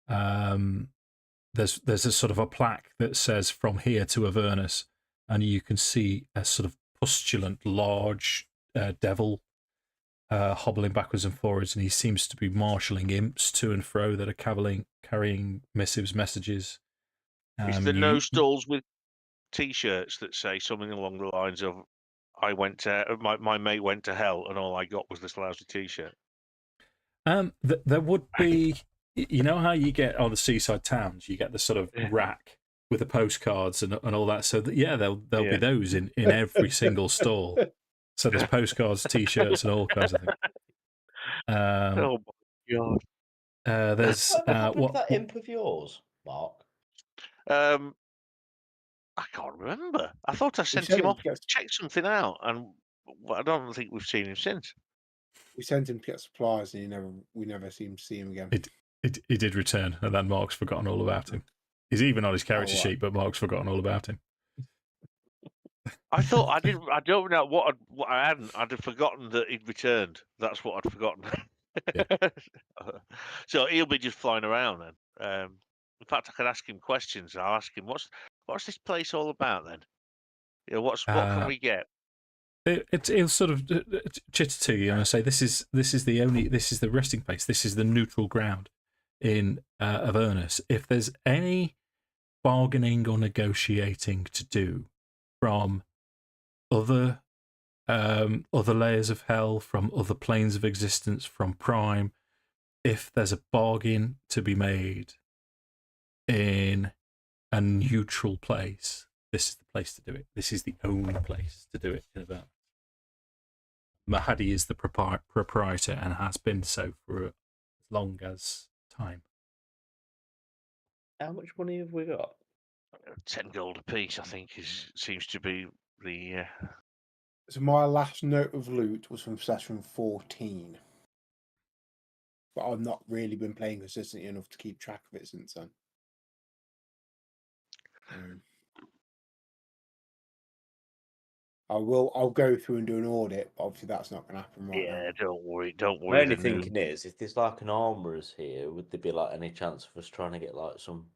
There's a sort of a plaque that says "From here to Avernus," and you can see a sort of pustulant, large devil hobbling backwards and forwards, and he seems to be marshalling imps to and fro that are carrying messages. Is there no stalls with T-shirts that say something along the lines of "I went to my mate went to hell, and all I got was this lousy T-shirt"? There would be. You know how you get on the seaside towns, you get the sort of rack with the postcards and all that. So that, there'll be those in every single stall. So there's postcards, T-shirts, and all kinds of things. Oh my god! What There's happened to that imp of yours, Mark? I can't remember. I thought I sent sent him him off to to check something out, and I don't think we've seen him since. We sent him to get supplies, and we never seemed to see him again. He did return, and then Mark's forgotten all about him. He's even on his character sheet, but Mark's forgotten all about him. I thought I didn't. I don't know what I hadn't. I'd have forgotten that he'd returned. That's what I'd forgotten. Yeah. So he'll be just flying around then. In fact, I could ask him questions. I'll ask him, "What's this place all about then? What can we get?" It'll sort of chitter to you, and I say, "This is the resting place. This is the neutral ground in Avernus. If there's any bargaining or negotiating to do from other layers of hell, from other planes of existence, from Prime, if there's a bargain to be made in a neutral place, this is the place to do it. This is the only place to do it in Avernus. Mahadi is the proprietor and has been so for as long as time." How much money have we got? 10 gold apiece, I think, seems to be the. So my last note of loot was from session 14. But I've not really been playing consistently enough to keep track of it since then. I'll go through and do an audit, but obviously that's not going to happen right now. Yeah, don't worry. My only thinking is, if there's like an armourer's here, would there be like any chance of us trying to get like some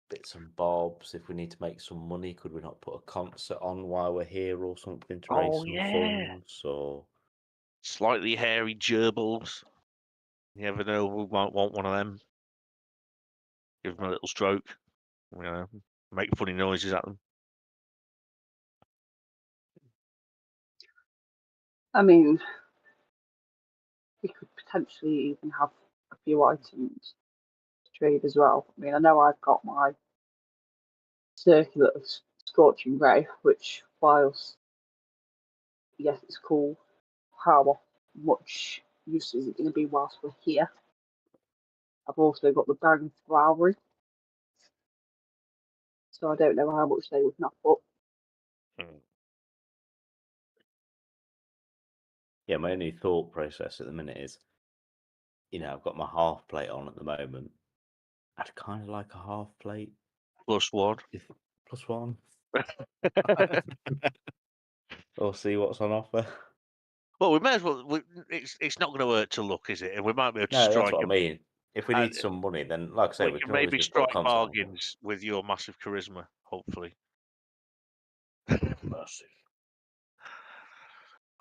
bits and bobs? If we need to make some money, could we not put a concert on while we're here or something to raise some funds? Or slightly hairy gerbils. You never know, we might want one of them. Give them a little stroke. Make funny noises at them. I mean, we could potentially even have a few items to trade as well. I mean, I know I've got my circular scorching ray, which whilst yes, it's cool, how much use is it going to be whilst we're here? I've also got the Baron's Flowery, so I don't know how much they would knock up. Yeah, my only thought process at the minute is, I've got my half plate on at the moment. I'd kind of like a half plate. +1. +1. We'll see what's on offer. Well, we may as well. It's not going to hurt to look, is it? And we might be able to No, that's strike. what I mean. If we need some money, then like I say, we we can can always maybe just put a strike console on. bargains with your massive charisma, hopefully. Massive.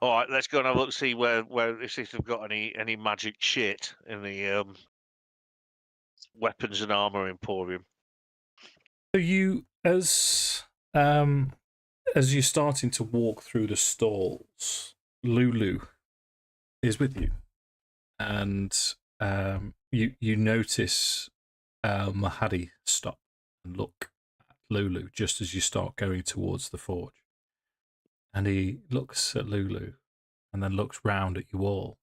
All right, let's go and have a look, see where see if they've got any magic shit in the weapons and armor emporium. So you, as you're starting to walk through the stalls, Lulu is with you, and you notice Mahadi stop and look at Lulu just as you start going towards the forge. And he looks at Lulu and then looks round at you all.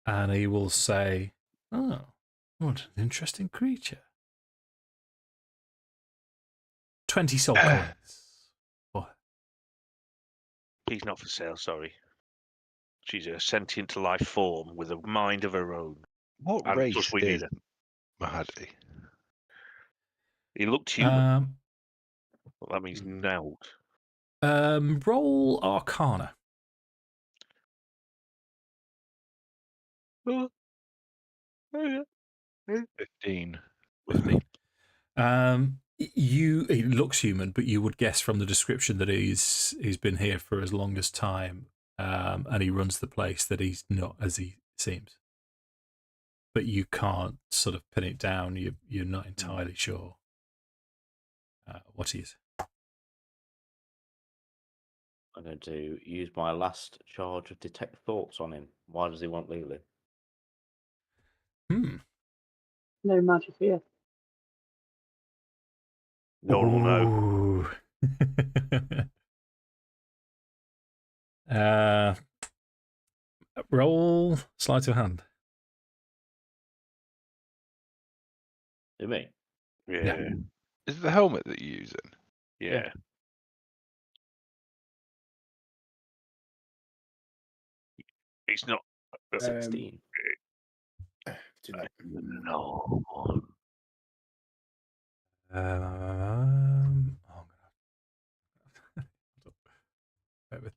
And he will say, "Oh, what an interesting creature. 20 soul coins." What? She's not for sale, sorry. She's a sentient life form with a mind of her own. What And race plus we is need her. Mahadi? He looked human. Well, that means nailed. Roll Arcana. Oh, yeah. 15. 15. He looks human, but you would guess from the description that he's been here for as long as time, and he runs the place, that he's not as he seems. But you can't sort of pin it down. You're not entirely sure what he is. I'm going to use my last charge of detect thoughts on him. Why does he want Lulu? No magic here. No one will know. Roll sleight of hand. You me? Yeah. Is it the helmet that you're using? Yeah. It's not 16. no.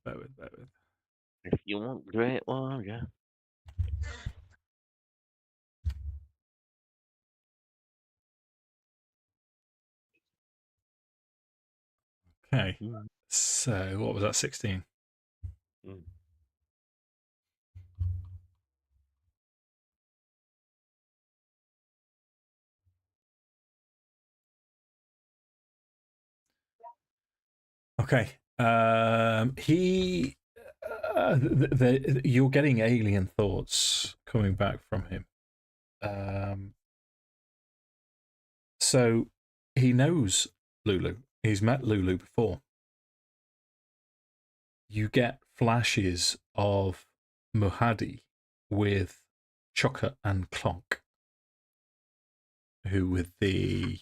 Bear with. If you want great one, yeah. Okay. So what was that? 16. Okay. You're getting alien thoughts coming back from him. So he knows Lulu. He's met Lulu before. You get flashes of Mahadi with Chukka and Clonk, who with the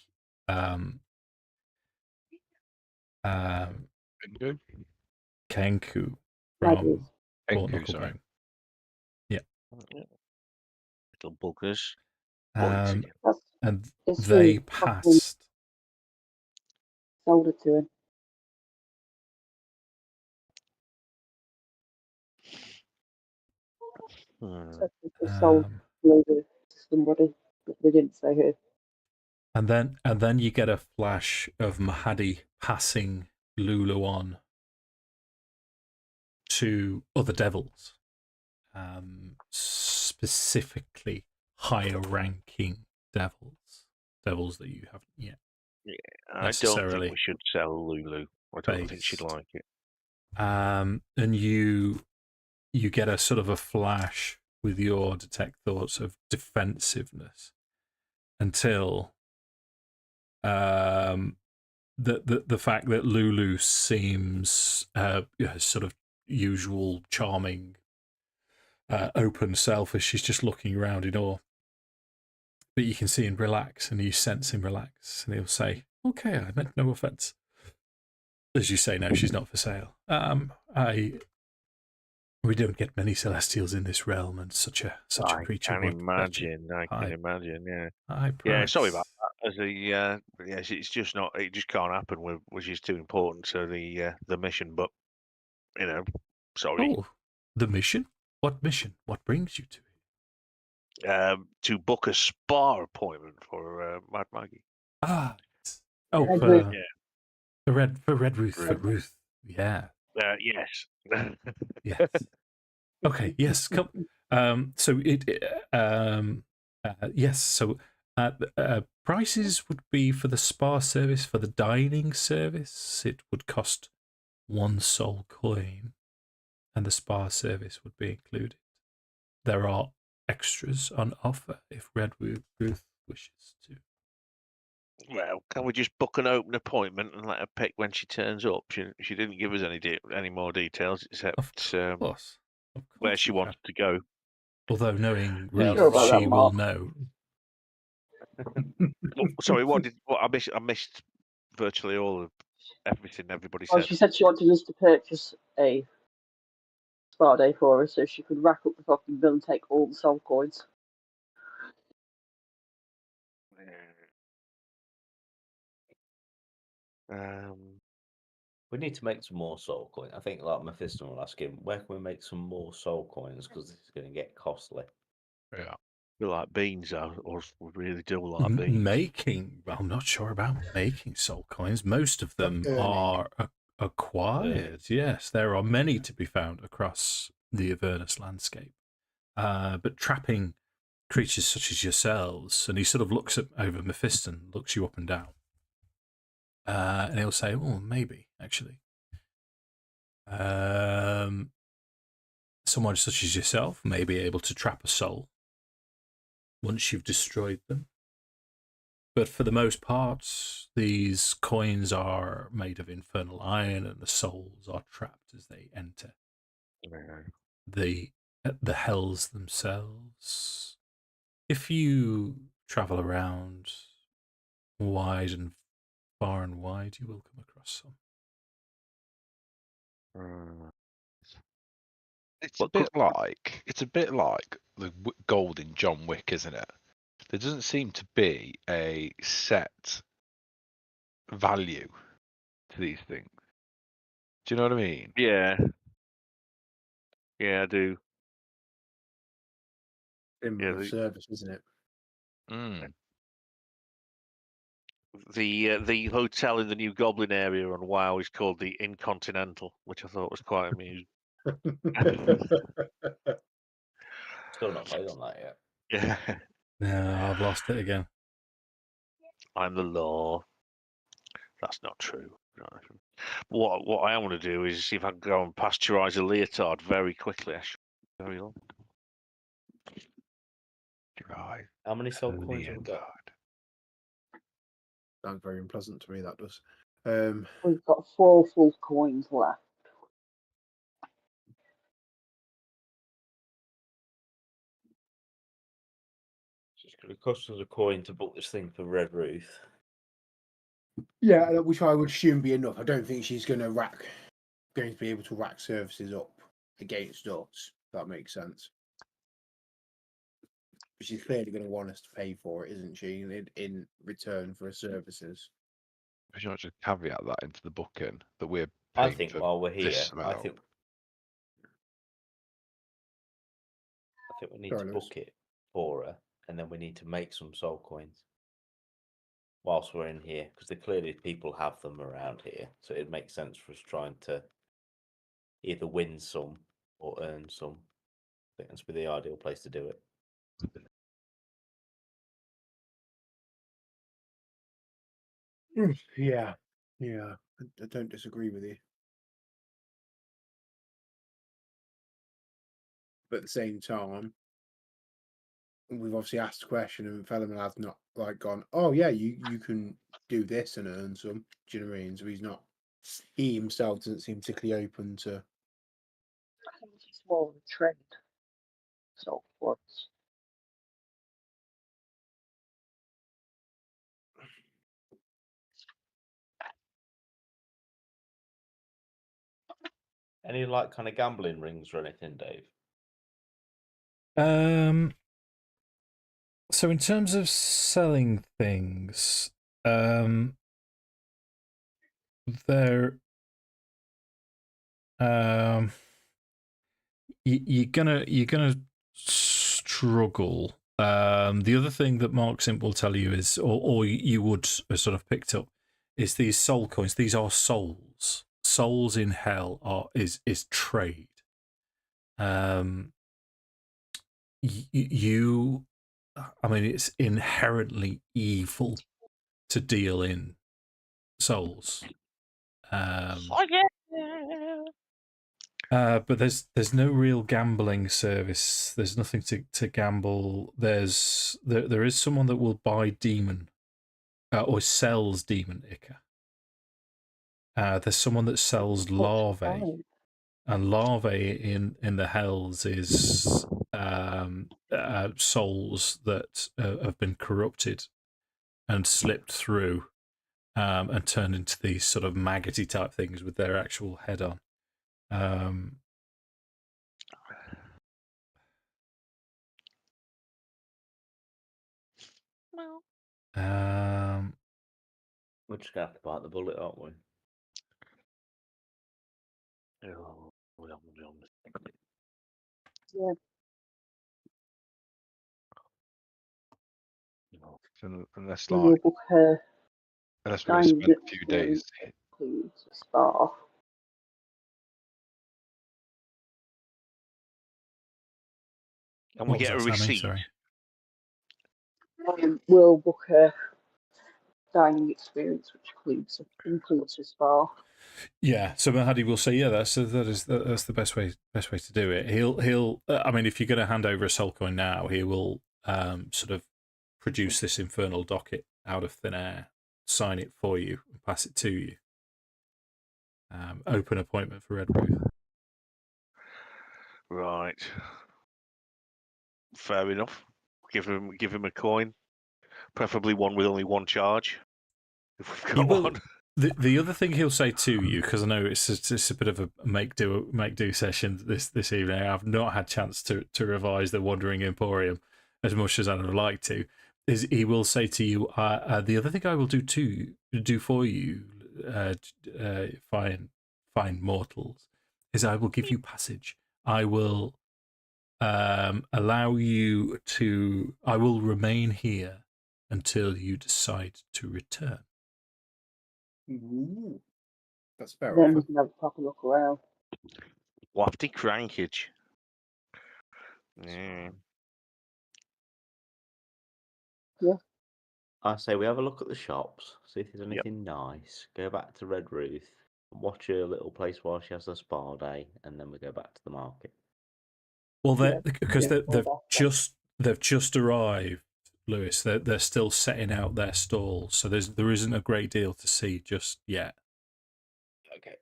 Kenku from Kenku, sorry. Yeah. Little buggers. And It's they really passed. Sold it to him. So they sold Lulu to somebody, but they didn't say who. And then you get a flash of Mahadi passing Lulu on to other devils, specifically higher ranking devils that you haven't yet. Yeah, I don't think we should sell Lulu. I don't think she'd like it. And you get a sort of a flash with your detect thoughts of defensiveness until the fact that Lulu seems sort of usual charming, open self as she's just looking around in awe. But you can see him relax, and you sense him relax, and he'll say, "Okay, I meant no offence." As you say, no, she's not for sale. We don't get many Celestials in this realm, and such a I creature can would imagine. I can imagine. Yeah. high Yeah. Sorry about price. that. As the yes, it's just not. It just can't happen. Which is too important to the mission. But you know, sorry. Oh, the mission? What mission? What brings you to it? To book a spa appointment for Mad Maggie. Ah, oh, Red for Ruth. Red Ruth, for Ruth. Yeah, Yes. yes. Okay, yes. Come. So yes. So, prices would be for the spa service, for the dining service. It would cost 1 soul coin, and the spa service would be included. There are extras on offer if Red Ruth wishes to. Well, can we just book an open appointment and let her pick when she turns up? She didn't give us any more details except Of course, where she we can. wanted to go. Although knowing Yeah, Ruth, sure about that, she will Mark. know. Sorry, what I missed? I missed virtually all of everything everybody Well, said. she said she wanted us to purchase a spa day for her so she could rack up the fucking bill and take all the soul coins. We need to make some more soul coins. I think like Mephiston will ask him, where can we make some more soul coins? Because this is going to get costly. Yeah. We like beans, or we really do like beans. Making, I'm not sure about making soul coins. Most of them are acquired. Yes, there are many to be found across the Avernus landscape. But trapping creatures such as yourselves, and he sort of looks over Mephiston, looks you up and down. And he'll say, "Oh, maybe actually, someone such as yourself may be able to trap a soul once you've destroyed them. But for the most part, these coins are made of infernal iron, and the souls are trapped as they enter the hells themselves. If you travel around wide and far and wide, you will come across some." It's a bit like the gold in John Wick, isn't it? There doesn't seem to be a set value to these things. Do you know what I mean? Yeah. Yeah, I do. Similar service, isn't it? The hotel in the New Goblin area on WoW is called the Incontinental, which I thought was quite amusing. Still not played on that yet. Yeah. No, I've lost it again. I'm the law. That's not true. What I want to do is see if I can go and pasteurize a leotard very quickly. Very long. Right. How many soul coins have we got? Sounds very unpleasant to me, that does. We've got 4 full coins left. It's going to cost us a coin to book this thing for Red Ruth. Yeah, which I would assume be enough. I don't think she's going to be able to rack services up against us. If that makes sense. But she's clearly going to want us to pay for it, isn't she? In return for her services. We should not just caveat that into the booking that we're I paying think for while we're here, this amount. I think we need to book it for her, and then we need to make some soul coins whilst we're in here, because clearly people have them around here, so it makes sense for us trying to either win some or earn some. I think that's be the ideal place to do it. Yeah, I don't disagree with you. But at the same time, we've obviously asked a question, and Fellman has not gone, "Oh yeah, you can do this and earn some." Do you know what I mean? So he himself doesn't seem particularly open to. I think it's more of a trade. Soul coins. Any like kind of gambling rings or anything, Dave? So in terms of selling things, there, you're gonna struggle. The other thing that Mark Simp will tell you is, or you would have sort of picked up, is these soul coins. These are souls. Souls in hell is trade. You, I mean, it's inherently evil to deal in souls. But there's no real gambling service. There's nothing to gamble. There is someone that will buy demon or sells demon ichor. There's someone that sells larvae, and larvae in the hells is souls that have been corrupted and slipped through and turned into these sort of maggoty type things with their actual head on. We're just gonna have to bite the bullet, aren't we? Yeah. Unless We will book her unless we're going to dining spend a few days. please, to start off. And we What get a was that, Sammy? receipt. Sorry. We'll book her dining experience, which includes a spa. Yeah, so Mahadi will say, yeah, that's the best way to do it. He'll I mean, if you're going to hand over a soul coin now, he will sort of produce this infernal docket out of thin air, sign it for you, and pass it to you. Open appointment for Red Ruth. Right. Fair enough. Give him a coin, preferably one with only one charge. If we've got one. The other thing he'll say to you, because I know it's a bit of a make do session this evening. I've not had chance to revise the Wandering Emporium as much as I'd have liked to. Is he will say to you, the other thing I will do for you, fine mortals, is I will give you passage. I will allow you to. I will remain here until you decide to return. Ooh, that's fair. Then we can have a proper look around. Wafty crankage. Yeah. Yeah. I say we have a look at the shops, see if there's anything nice. Go back to Red Ruth, watch her little place while she has a spa day, and then we go back to the market. Well, because they've just arrived, Lewis. They're still setting out their stalls, so there isn't a great deal to see just yet. Okay.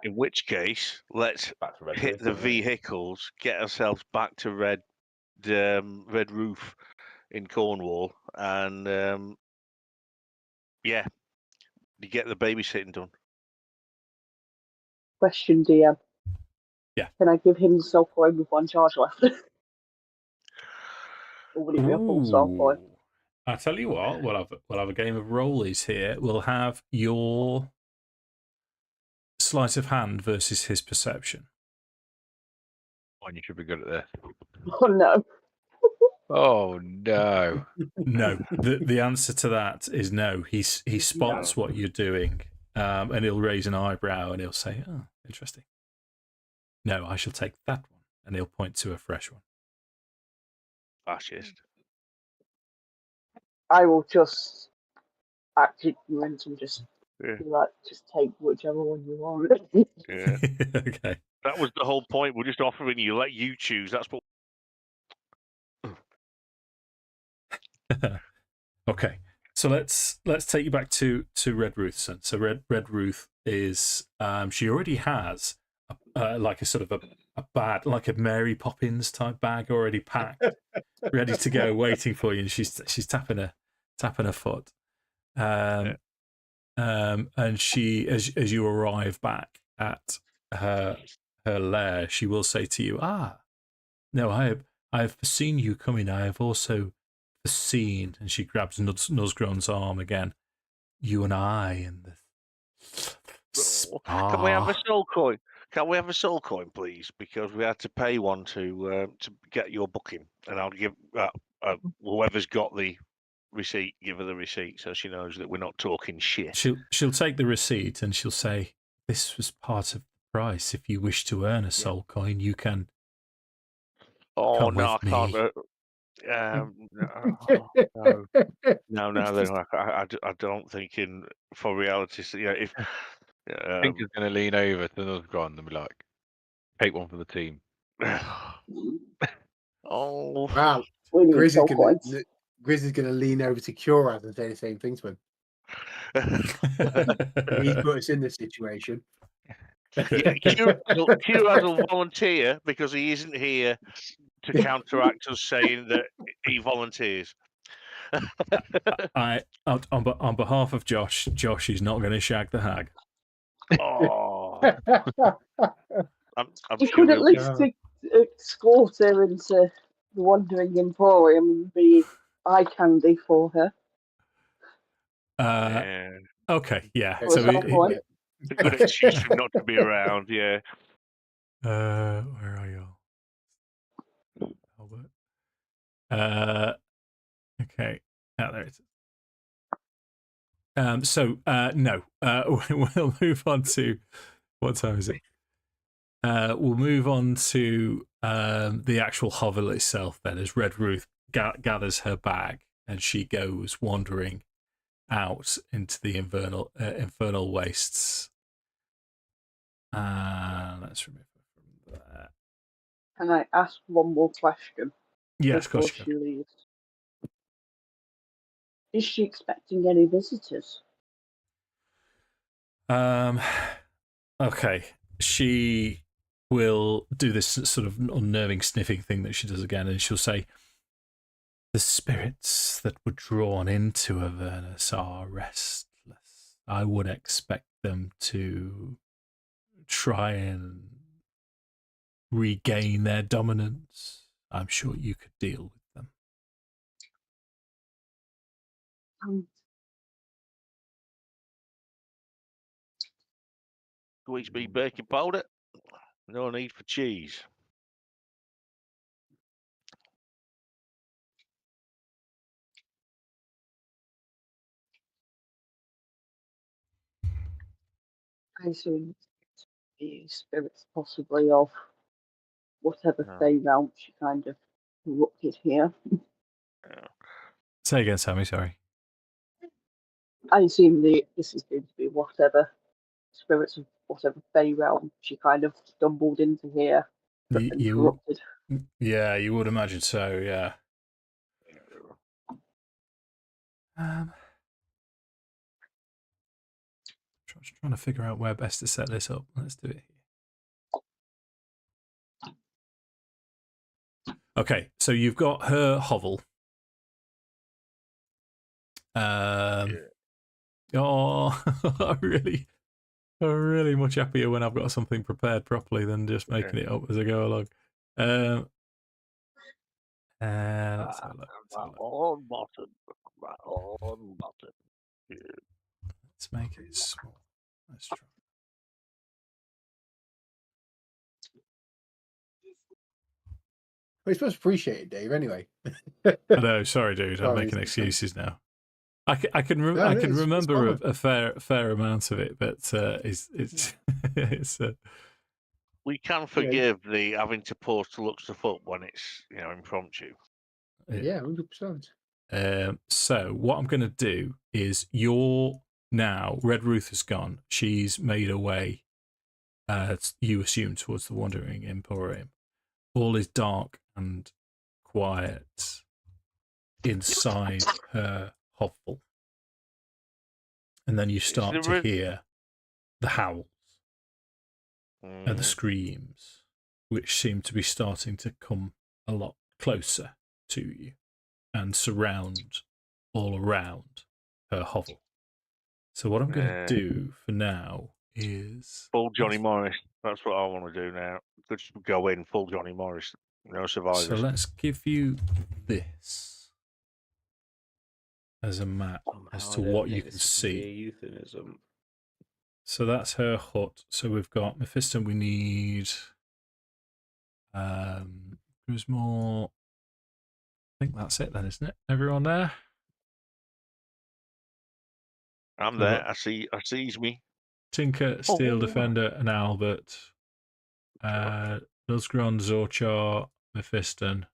In which case, let's Back to Red hit Ruth, the isn't it? vehicles, get ourselves back to Red Roof in Cornwall, and you get the babysitting done. Question, DM. Yeah. Can I give him the soul coin with one charge left? Or would it be a full soul coin? I tell you what, we'll have a game of rollies here. We'll have your sleight of hand versus his perception. You should be good at this. Oh no. Oh no. No, the answer to that is no. He spots what you're doing, and he'll raise an eyebrow and he'll say, "Oh, interesting." No, I shall take that one, and he'll point to a fresh one. Fascist. I will just act ignorant and just Yeah. be like, just take whichever one you want. Yeah. Okay. That was the whole point. We're just offering you, let you choose. That's what. Okay. So let's take you back to Red Ruth. So Red Ruth is she already has like a sort of a bag, like a Mary Poppins type bag already packed, ready to go, waiting for you. And she's tapping her foot. And she, as you arrive back at her her lair, she will say to you, no, I have seen you coming. I have also seen, and she grabs Nuzgron's arm again, you and I in the spa. Can we have a soul coin? Can we have a soul coin, please? Because we had to pay one to get your booking, and I'll give whoever's got the receipt, give her the receipt so she knows that we're not talking shit. She'll take the receipt and she'll say, "This was part of the price. If you wish to earn a soul coin, you can." Oh come no, I with can't. me. No. I don't think for reality. So, yeah, if I think he's going to lean over to Nuzgron and be like, "Take one for the team." oh, Wow. We need Grizz soul coins. is going to lean over to Curad and say the same thing to him. He's put us in this situation. yeah, Q will volunteer because he isn't here to counteract us saying that he volunteers. On behalf of Josh is not going to shag the hag. Oh, I'm You sure could at he'll- least escort her into the Wandering Emporium and be eye candy for her. yeah. Okay, yeah. Yeah, For So soul coin. It's a good excuse for him not to be around. Yeah. where are you? Albert. Okay. There it is. No. We'll move on to what time is it? We'll move on to the actual hovel itself. Then, as Red Ruth gathers her bag and she goes wandering out into the infernal wastes. Let's remove her from there. Can I ask one more question? Yes, of before course you she leaves? Is she expecting any visitors? Okay. She will do this sort of unnerving sniffing thing that she does again, and she'll say, "The spirits that were drawn into Avernus are restless. I would expect them to try and regain their dominance. I'm sure you could deal with them." Squeeze me baking powder. No need for cheese. I assume the spirits possibly of whatever No. Fey realm she kind of corrupted here. Say again, Sammy, sorry. I assume this is going to be whatever spirits of whatever Fey realm she kind of stumbled into here and corrupted. Yeah, you would imagine so, yeah. Trying to figure out where best to set this up. Let's do it here. Okay, so you've got her hovel. Oh, I'm really much happier when I've got something prepared properly than just making it up as I go along. Let's have a look. On button. Let's make it small. Let's try. Well, you're supposed to appreciate it, Dave, anyway. I know, sorry, dude. I'm making excuses now. I can remember a fair amount of it, but it's We can forgive the having to pause to look stuff up when it's impromptu. Yeah, 100%. So what I'm going to do is now Red Ruth has gone. She's made her way, you assume, towards the Wandering Emporium. All is dark and quiet inside her hovel. And then you start to hear the howls and the screams, which seem to be starting to come a lot closer to you and surround all around her hovel. So what I'm going to do for now is Full Johnny Morris. That's what I want to do now. Just go in full Johnny Morris. No survivors. so let's give you this as a map as Somehow to I don't what you think can this would be a see. euphemism. So that's her hut. So we've got Mephiston. We need Grismore. I think that's it then, isn't it? Everyone there? I'm So there. I sees me. Tinker, Steel Oh. Defender, and Albert. Dusgron, Zorchar, Mephiston,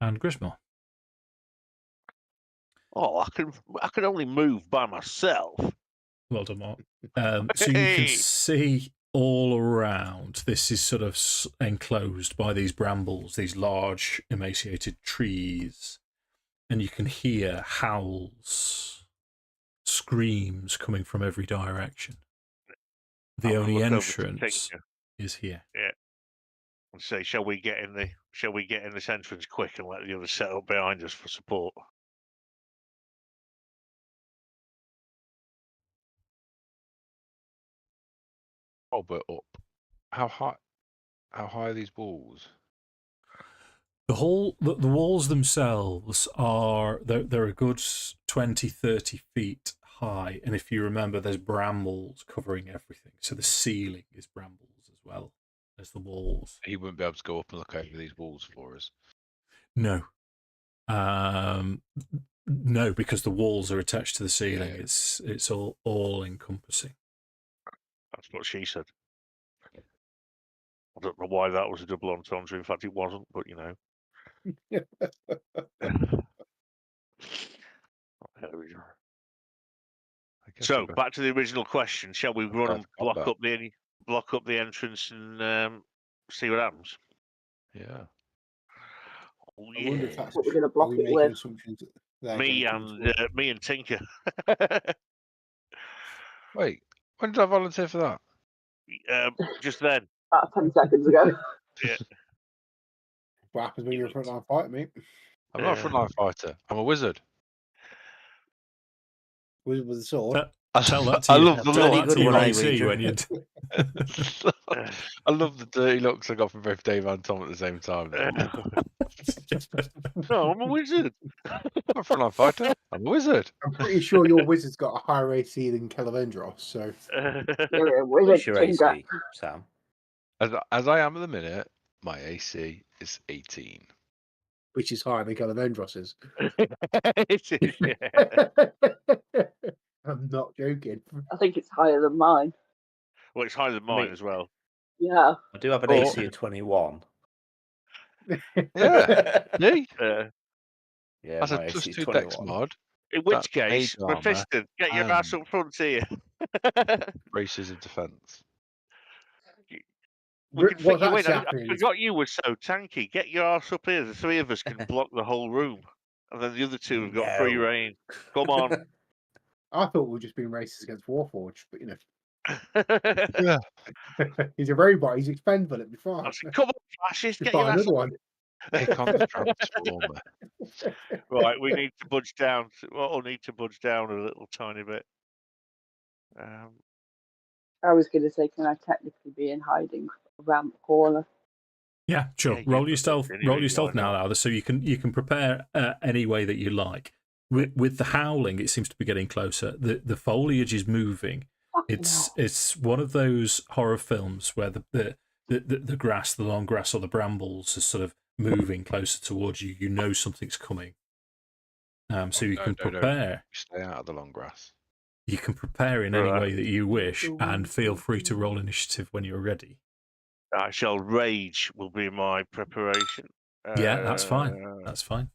and Grismore. Oh, I can only move by myself. Well done, Mark. So you can Hey! see all around. This is sort of enclosed by these brambles, these large emaciated trees, and you can hear howls, screams coming from every direction. The I'm only gonna look over to entrance Tinker is here. and say, shall we get in this entrance quick and let the others set up behind us for support? Oh, but up. How high are these walls? The walls themselves are they're a good 20, 30 feet high, and if you remember, there's brambles covering everything. So the ceiling is brambles as well as the walls. He wouldn't be able to go up and look over these walls for us. No, no, because the walls are attached to the ceiling. Yeah. It's all encompassing. That's what she said. I don't know why that was a double entendre. In fact, it wasn't, but you know. There we go. I guess So we'll go- back to the original question: shall we run and I've got block up the entrance and see what happens? Yeah. Oh, I wonder if yeah. that's What we're going to are block we it making with. assumptions that they're Me gonna come to us? and Tinker. Wait, when did I volunteer for that? Just then. About 10 seconds ago. What happens when you're a frontline fighter, mate? I'm not a frontline fighter. I'm a wizard. With a sword. Tell that to I your, love the tell look. that to your one, eh, AC Ranger? when you. I love the dirty looks I got from both Dave and Tom at the same time. No, I'm a wizard. I'm a frontline fighter. I'm a wizard. I'm pretty sure your wizard's got a higher AC than Calavendros, so Yeah, wizard What's your Tinker. AC, Sam? As I am at the minute, my AC is 18. which is higher than Calavendros's. It is, yeah. I'm not joking. I think it's higher than mine. Well, it's higher than mine as well. Yeah. I do have an Oh. AC of 21. Yeah. See? Yeah, That's my a plus AC is 2 21. dex mod. In which That's case, mage armor Mephiston, get your ass up front here. Braces of defense. We can fit What's you in. actually I happening is forgot you were so tanky. Get your ass up here. The three of us can block the whole room. And then the other two have got free No. reign. Come on. I thought we were just being racist against Warforged, but you know, Yeah. he's a robot. He's expendable. It'd be fine. I said, come on, fascist, Just get your buy ass another up. one. Pick on the transformer. Right, we need to budge down. We'll need to budge down a little tiny bit. I was going to say, can I technically be in hiding around the corner? Yeah, sure. Yeah, roll yeah, your stealth. anyway, Roll your why stealth now, not? Alder, so you can prepare any way that you like. With the howling, it seems to be getting closer. The foliage is moving. Fucking It's one of those horror films where the grass, the long grass, or the brambles is sort of moving closer towards you. You know something's coming. So you can prepare. Stay out of the long grass. You can prepare in any Right. way that you wish, and feel free to roll initiative when you're ready. I shall rage will be my preparation. Yeah, that's fine. That's fine.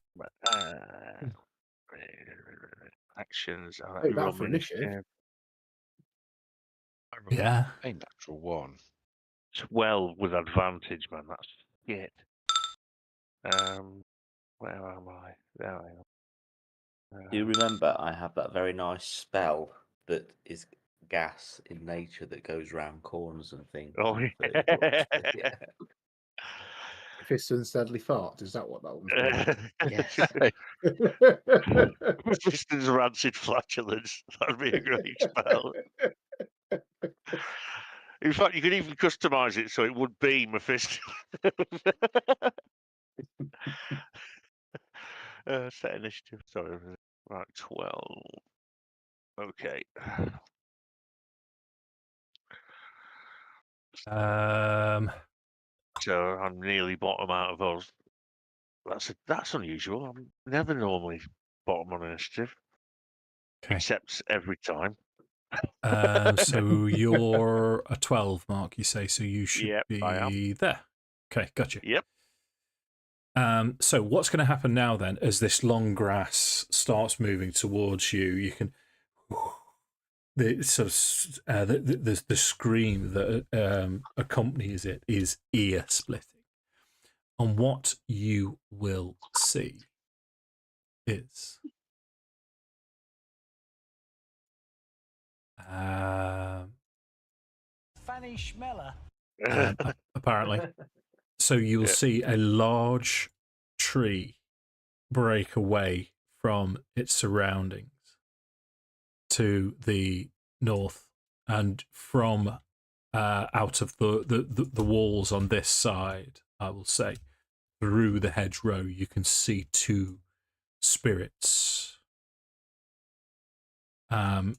Actions. Take that for initiative. I rolled Yeah. a natural 1. 12 with advantage, man. That's shit. Where am I? There I am. Do you remember I have that very nice spell that is gas in nature that goes round corners and things? Oh, and yeah. 30 blocks? Yeah. Fiston's Deadly Fart. Is that what that one's Mephiston's rancid flatulence. That'd be a great spell. In fact, you could even customize it so it would be Mephiston. Set initiative. Sorry. Right, 12. Okay. So I'm nearly bottom out of those. That's unusual. I'm never normally bottom on initiative, Okay. except every time. So you're a 12, Mark, you say, so you should Yep, I am. be there. Okay, gotcha. Yep. So what's going to happen now then, as this long grass starts moving towards you, you can the sort of the scream that accompanies it is ear splitting. And what you will see is Fanny Schmeller. Apparently. So you'll see a large tree break away from its surroundings to the north, and from out of the walls on this side, I will say, through the hedgerow, you can see two spirits. As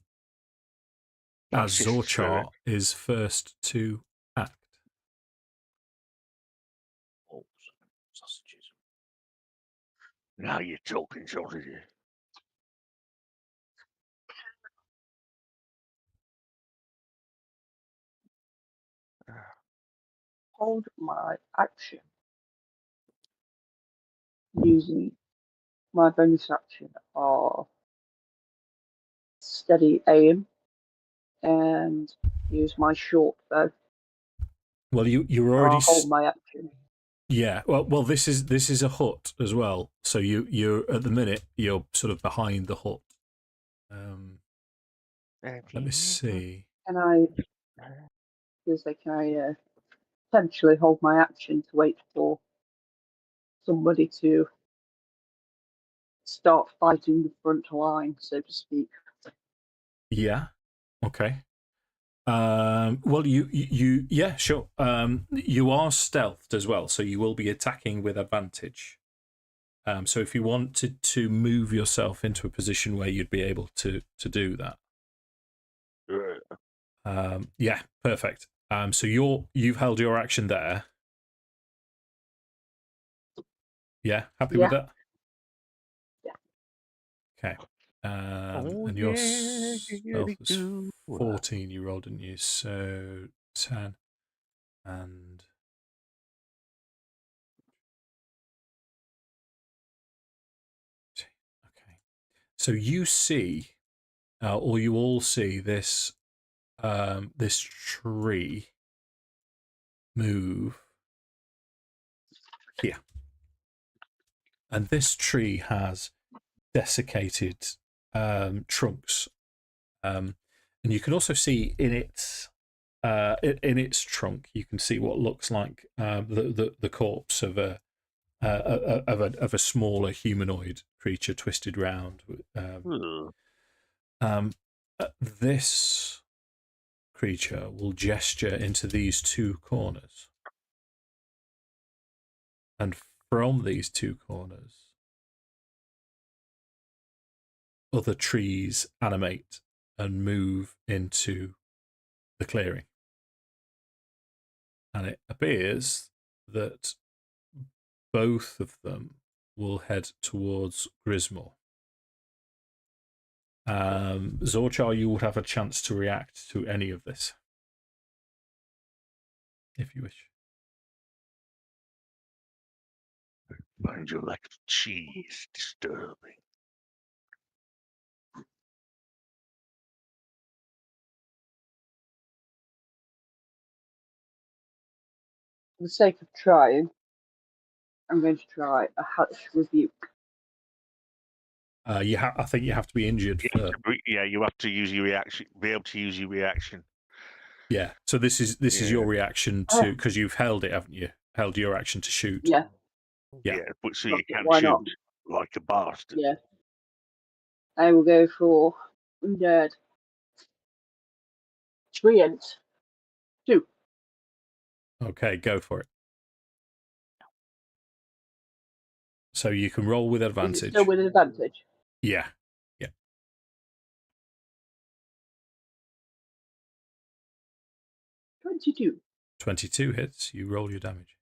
Zorchar is first to act. Sausages. Now you're talking sausages. Hold my action using my bonus action of steady aim and use my short bow. Well, you're already I'll hold my action. Yeah, well, this is a hut as well. So you're at the minute you're sort of behind the hut. Let me see. Can I potentially hold my action to wait for somebody to start fighting the front line, so to speak? Yeah. Okay. Well, you yeah, sure. You are stealthed as well, so you will be attacking with advantage. So if you wanted to move yourself into a position where you'd be able to do that. Yeah, perfect. So you've held your action there. Yeah, happy with that? Yeah. Okay. And your stealth was 14 you rolled, didn't you? So 10 and okay. So you see, or you all see this this tree move here. And this tree has desiccated trunks. And you can also see in its trunk, you can see what looks like the corpse of a smaller humanoid creature twisted round. This creature will gesture into these two corners, and from these two corners, other trees animate and move into the clearing. And it appears that both of them will head towards Grismore. Zorchar, you would have a chance to react to any of this, if you wish. Find you like cheese disturbing. For the sake of trying, I'm going to try a Hellish Rebuke. I think you have to be injured. You have to use your reaction. Be able to use your reaction. Yeah. So this is your reaction to, because you've held it, haven't you? Held your action to shoot. Yeah. Yeah, but so you can Why shoot not? like a bastard. Yeah. I will go for Undead. Treant 2. Okay, go for it. So you can roll with Is it advantage. still with an advantage? Yeah. 22. 22 hits. You roll your damage.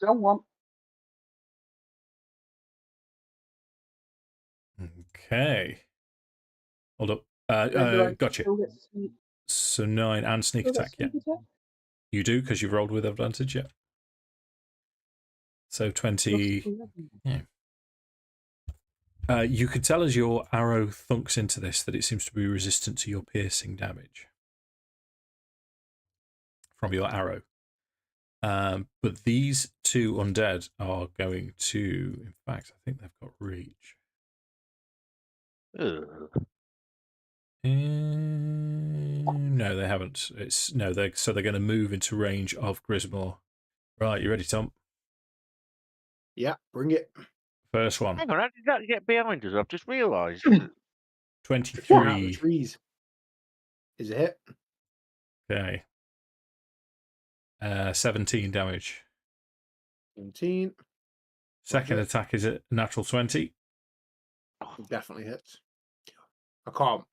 Wrong one. Okay. Hold up. Do I Gotcha. still get sneak- So 9 and sneak still get attack. Yeah, sneak attack? you do because you've rolled with advantage. Yeah. So 20. Plus 11. Yeah. You could tell as your arrow thunks into this that it seems to be resistant to your piercing damage from your arrow. But these two undead are going to, in fact, I think they've got reach. Ugh. No, they haven't. They're going to move into range of Grismore. Right, you ready, Tom? Yeah, bring it. First one. Hang on, how did that get behind us? I've just realised. 23. Trees. Is it hit? Okay. 17 damage. 17. Second Roger. attack is a natural 20. Definitely hits. I can't.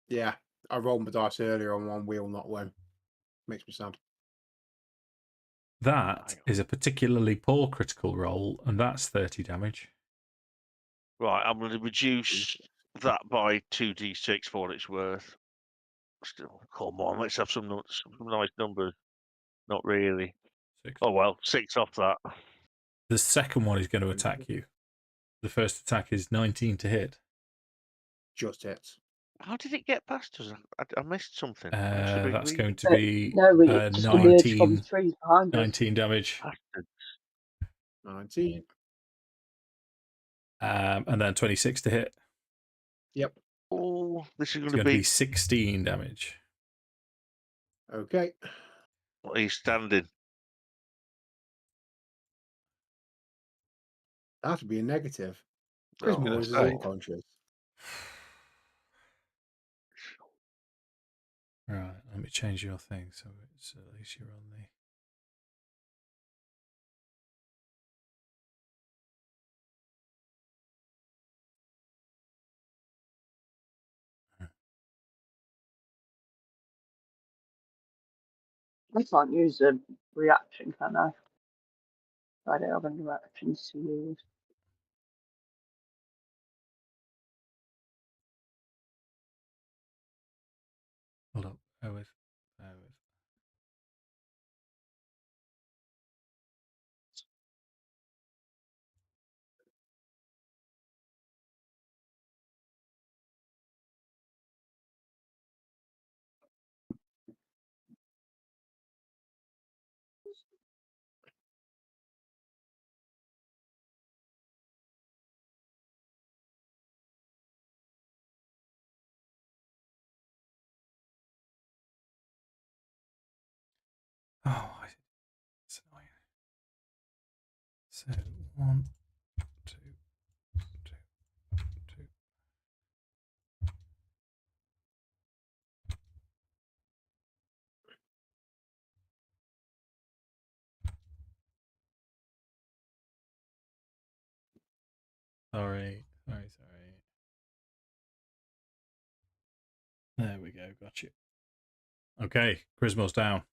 Yeah, I rolled my dice earlier on one wheel, not one. Makes me sad. That is a particularly poor critical roll, and that's 30 damage. Right, I'm going to reduce that by 2d6 for what it's worth. Still, come on, let's have some nice numbers. Not really. 6. Oh well, 6 off that. The second one is going to attack you. The first attack is 19 to hit. Just hits. How did it get past us? I missed something. That's going to be No, it just emerged from the 19, trees behind us. 19 damage. 19. And then 26 to hit. Yep. Oh, this is It's going to going to be be 16 damage. Okay. what he's standing. That would be a negative. Oh, Grismore is okay. unconscious. Right, let me change your thing so it's at least you're on the. I can't use a reaction, can I? I don't have any reactions to use. Hold up. Bear with. Oh, it's annoying. So 1, 2, 2. Sorry. There we go. Got you. Okay, Grismore's down.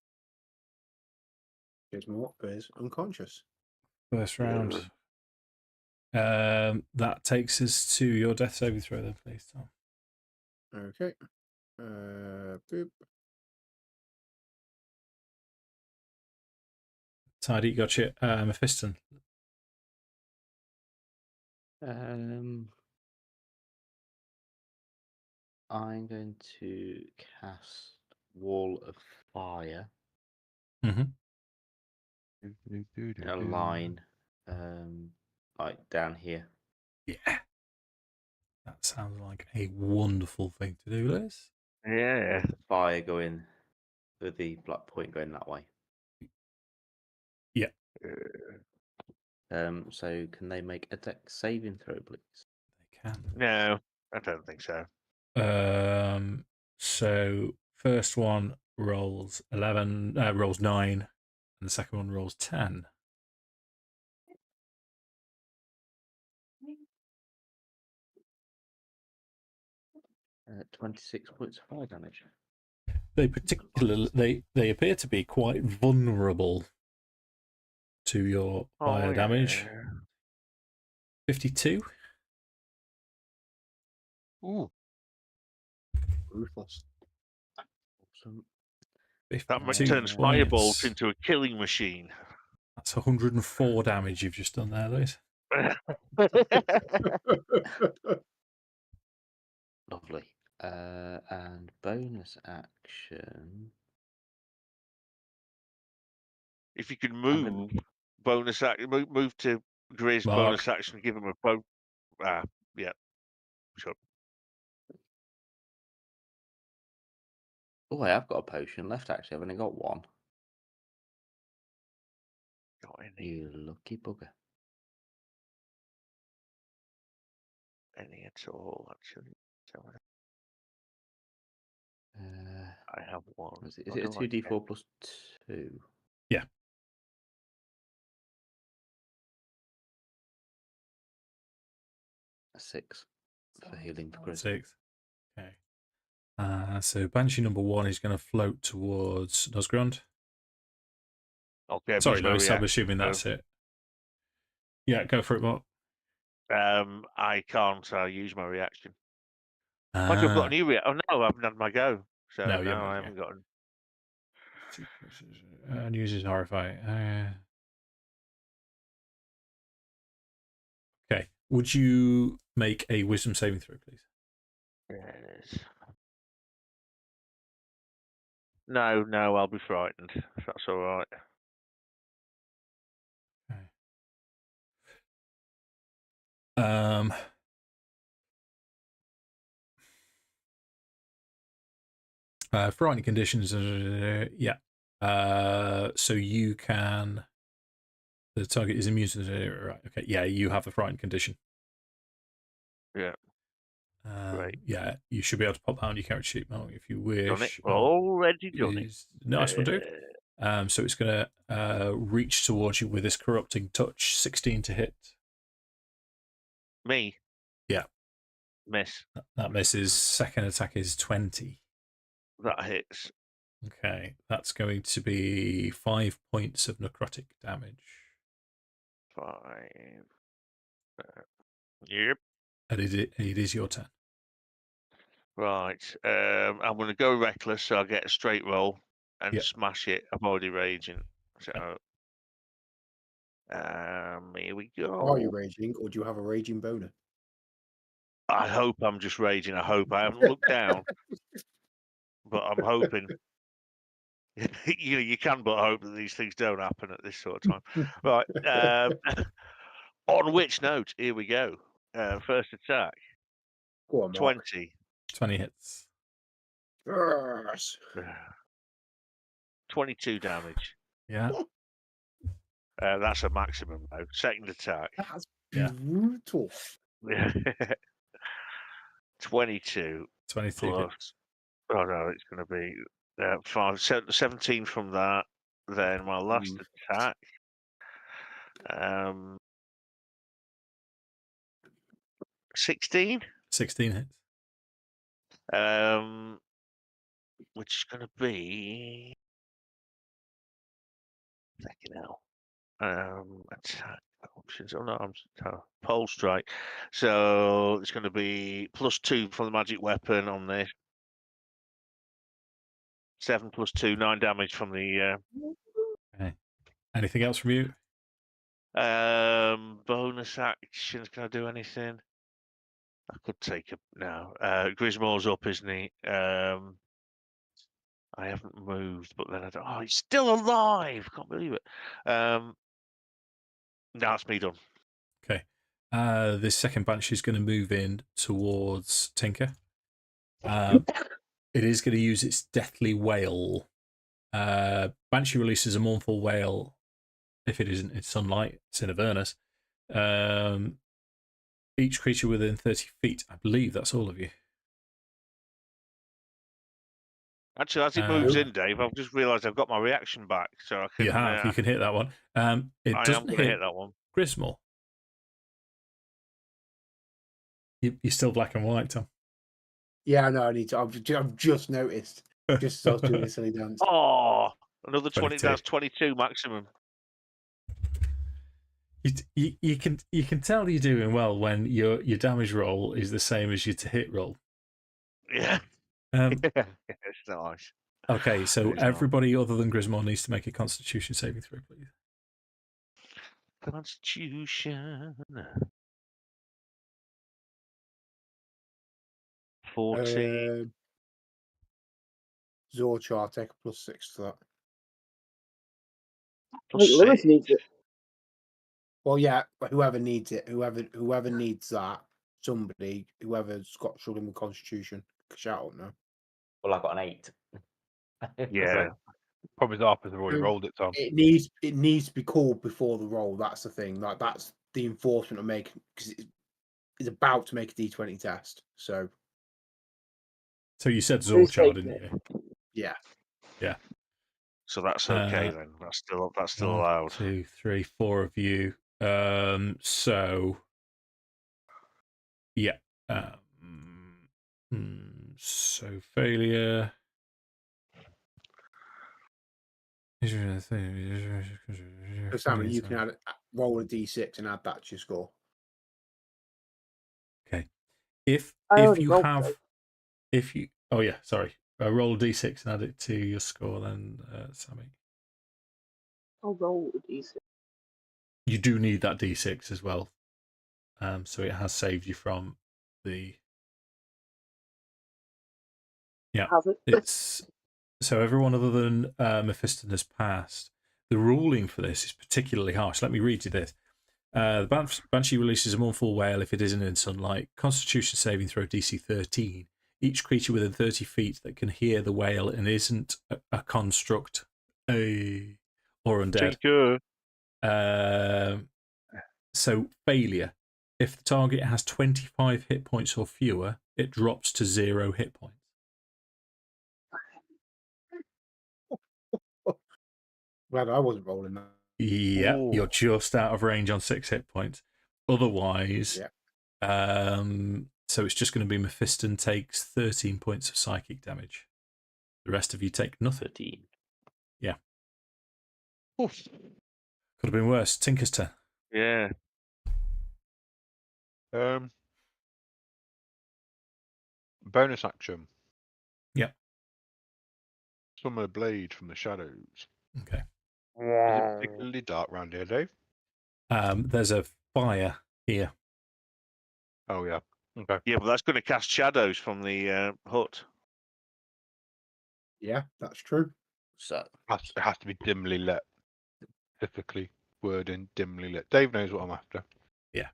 Grismore is unconscious. First round. That takes us to your death saving throw, then, please, Tom. Okay. Boop. Tidy, got you. Mephiston. I'm going to cast Wall of Fire Mm-hmm. in a line, like down here. Yeah. That sounds like a wonderful thing to do, Liz. Yeah. Fire going with the black point going that way. Yeah. So can they make a dex saving throw, please? They can. No, I don't think so. So first one rolls 11, rolls 9, and the second one rolls 10. Uh, 26 points of fire damage. They appear to be quite vulnerable to your fire damage. 52. Ooh. Ruthless. Awesome. That 52 turns points. firebolts into a killing machine. That's 104 damage you've just done there, Louis. Lovely. And bonus action. If you could move bonus action, move to Grizz Mark. bonus action, give him a bow. Yeah, sure. Oh, I have got a potion left, actually. I've only got one. Got any? You lucky bugger. Any at all, actually. So I have one. Is it a 2d4 plus 2? Yeah. A 6 for healing for Grismore. 6. Okay. So Banshee number 1 is going to float towards Nosgrund. Okay. Sorry, Louis, I'm assuming that's it. Yeah, go for it, Mark. I can't use my reaction. I've got a new reaction. Oh no, I haven't had my go. So no, I haven't got an... And uses horrify. Okay. Would you make a wisdom saving throw, please? Yes. No, I'll be frightened. If that's all right. Okay. Frightening conditions. Yeah. So you can. The target is immune to the. Right. Okay. Yeah, you have a frightened condition. Yeah. Great. Yeah, you should be able to pop that on your character sheet, Mark, if you wish. Done it. Already done it. Nice one, dude. So it's going to reach towards you with this corrupting touch. 16 to hit. Me? Yeah. Miss. That misses. Second attack is 20. That hits. Okay, that's going to be 5 points of necrotic damage. 5. Yep. And it is your turn. Right. I'm going to go reckless, so I get a straight roll and Yep. smash it. I'm already raging. So, here we go. Are you raging, or do you have a raging boner? I hope I'm just raging. I hope I haven't looked down, but I'm hoping. You can but hope that these things don't happen at this sort of time. Right. On which note, here we go. First attack. Go on, Mark. 20. 20 hits. Yes. 22 damage. Yeah. That's a maximum, though. Second attack. That's Yeah. brutal. 22. 22 plus. hits. Oh, no, it's going to be 17 from that. Then my last attack. 16? 16 hits. Which is going to be... Fucking hell. Attack options. Oh, no, pole strike. So it's going to be +2 for the magic weapon on this. 7 + 2, 9 damage from the... Okay. Anything else from you? Bonus actions. Can I do anything? I could take a... No. Grismore's up, isn't he? I haven't moved, but then I don't... Oh, he's still alive! Can't believe it. That's me done. Okay. This second Banshee is going to move in towards Tinker. It is going to use its deathly wail. Banshee releases a mournful wail if it isn't in sunlight. It's in Avernus. Each creature within 30 feet. I believe that's all of you. Actually, as it moves in, Dave, I've just realised I've got my reaction back, so I can. You have. You can hit that one. It I am doesn't going to hit that one. Grismore. You're still black and white, Tom. Yeah, I know. I need to. I've just noticed. Just as I was doing a silly dance. Oh, another 20. 22. That's 22 maximum. You can tell you're doing well when your damage roll is the same as your to hit roll. Yeah. It's nice. Okay, so It is everybody other than Grismore needs to make a Constitution saving throw, please. Constitution. 14. Zorchar, take a +6 to that. I think Lewis needs it. Well, yeah, whoever needs it, whoever needs that, somebody, whoever's got struggling with Constitution, shout out now. Well, I got an 8. Yeah. Probably the Harpers have already rolled it, Tom. It needs to be called before the roll. That's the thing. Like that's the enforcement of making, because it's about to make a D20 test. So you said Who's Zorchar, taking didn't you? yeah. So that's okay then. That's still 1, allowed. 2, 3, 4 of you. So yeah. So failure. So Simon, you can roll a D6 and add that to your score. Okay. If already you rolled have, it. if you, oh yeah, sorry, roll a D6 and add it to your score, then Sammy. I'll roll a D6. You do need that D6 as well. So it has saved you from the. Yeah, Has it? it's so everyone other than Mephiston has passed. The ruling for this is particularly harsh. Let me read you this. The Banshee releases a mournful wail if it isn't in sunlight. Constitution saving throw DC 13. Each creature within 30 feet that can hear the wail and isn't a construct or undead. So failure. If the target has 25 hit points or fewer, it drops to 0 hit points. Glad I wasn't rolling that. Yeah, Ooh. you're just out of range on 6 hit points. Otherwise, so it's just going to be Mephiston takes 13 points of psychic damage. The rest of you take nothing. 13. Yeah. Oof. Could have been worse. Tinker's turn. Yeah. Bonus action. Yeah. Summon a blade from the shadows. Okay. Is it particularly dark round here, Dave? There's a fire here. Oh yeah. Okay. Yeah, but that's going to cast shadows from the hut. Yeah, that's true. So It has to be dimly lit. Typically, wording dimly lit. Dave knows what I'm after. Yeah.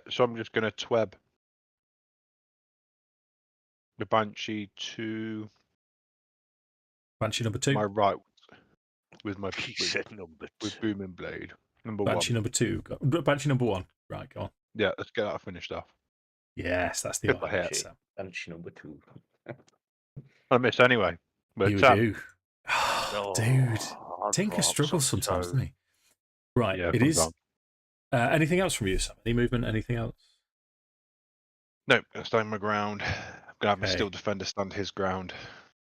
So I'm just going to tweb the Banshee to Banshee number 2. my right with my He said number 2. with booming blade. Number Banshee 1. number 2. Banshee number 1. Right, go on. Yeah, let's get that finished off. Yes, that's the Good one. hit. Sam. Banshee number 2. I miss anyway. But You do. Dude. Oh, Tinker struggles sometimes, doesn't he? Right, yeah, it is. Anything else from you, Sam? Any movement? Anything else? No, gonna stand my ground. I'm gonna have my Okay. steel defender stand his ground.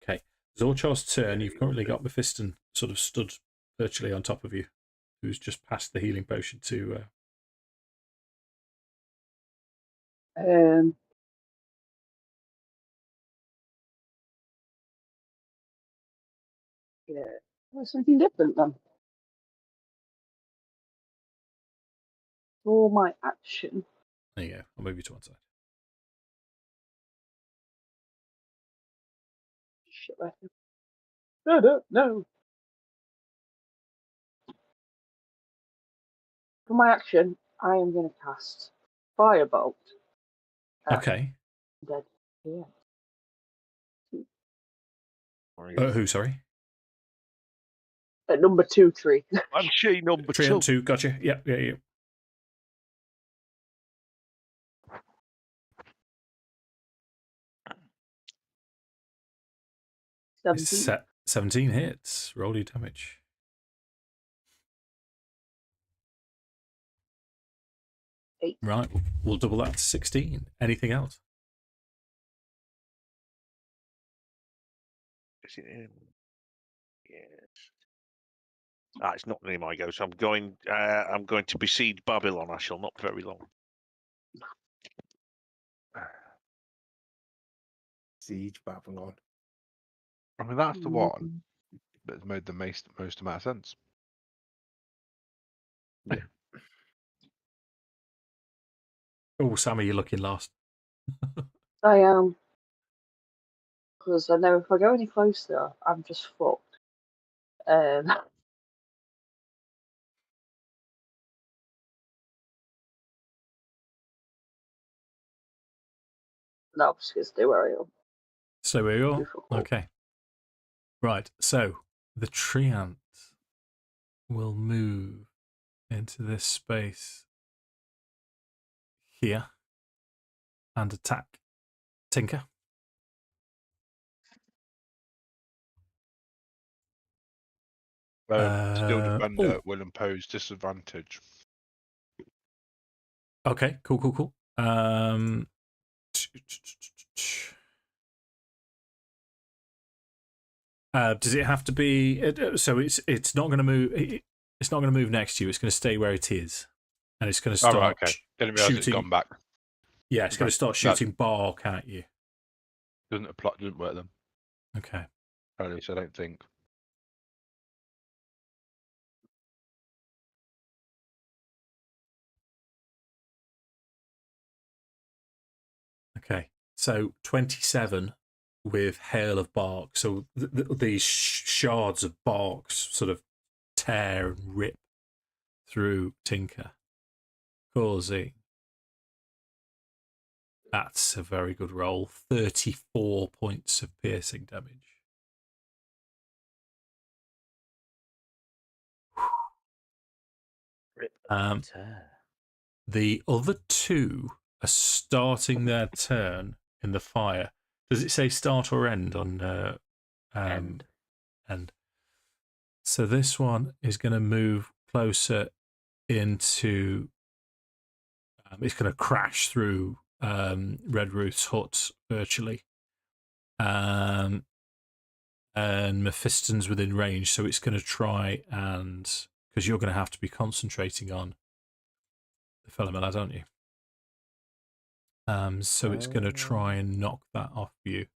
Okay. Zorchar's turn. You've currently got Mephiston sort of stood virtually on top of you, who's just passed the healing potion to. Yeah. Well, something different then. For my action, There you go. I'll move you to one side. shit, where? No. For my action, I am going to cast Firebolt. Okay. Dead. Yeah. Who, sorry? At number 2, 3. Banshee number 3 2. and 2. Gotcha. Yeah. 17. 17 hits. Roll your damage. Eight. Right, we'll double that to 16. Anything else? Is it in? Yes. It's not near my go, so I'm going to besiege Babylon. I shall not very long. Siege Babylon. I mean, that's the one that's made the most amount of sense. Oh, Sammy, you're looking lost. I am. Because I know if I go any closer, I'm just fucked. And no, I'm just going to stay where I am. So where you are? Difficult. Okay. Right, so the treant will move into this space here and attack Tinker. Still defender oh. will impose disadvantage. Okay, cool. Does it have to be? So it's not going to move. It's not going to move next to you. It's going to stay where it is, and it's going to start. Oh, right, okay. Didn't realise it's shooting. gone back. Yeah, it's going to start shooting bark at you. Doesn't apply. Doesn't work then. Okay. At least I don't think. Okay. So 27 with hail of bark. So these shards of bark sort of tear and rip through Tinker, causing. That's a very good roll. 34 points of piercing damage. The other two are starting their turn in the fire. Does it say start or end on End? End. So this one is going to move closer into. It's going to crash through Red Ruth's hut virtually. And Mephiston's within range, so it's going to try and, because you're going to have to be concentrating on the fellow lad, aren't you? So it's going to try and knock that off you.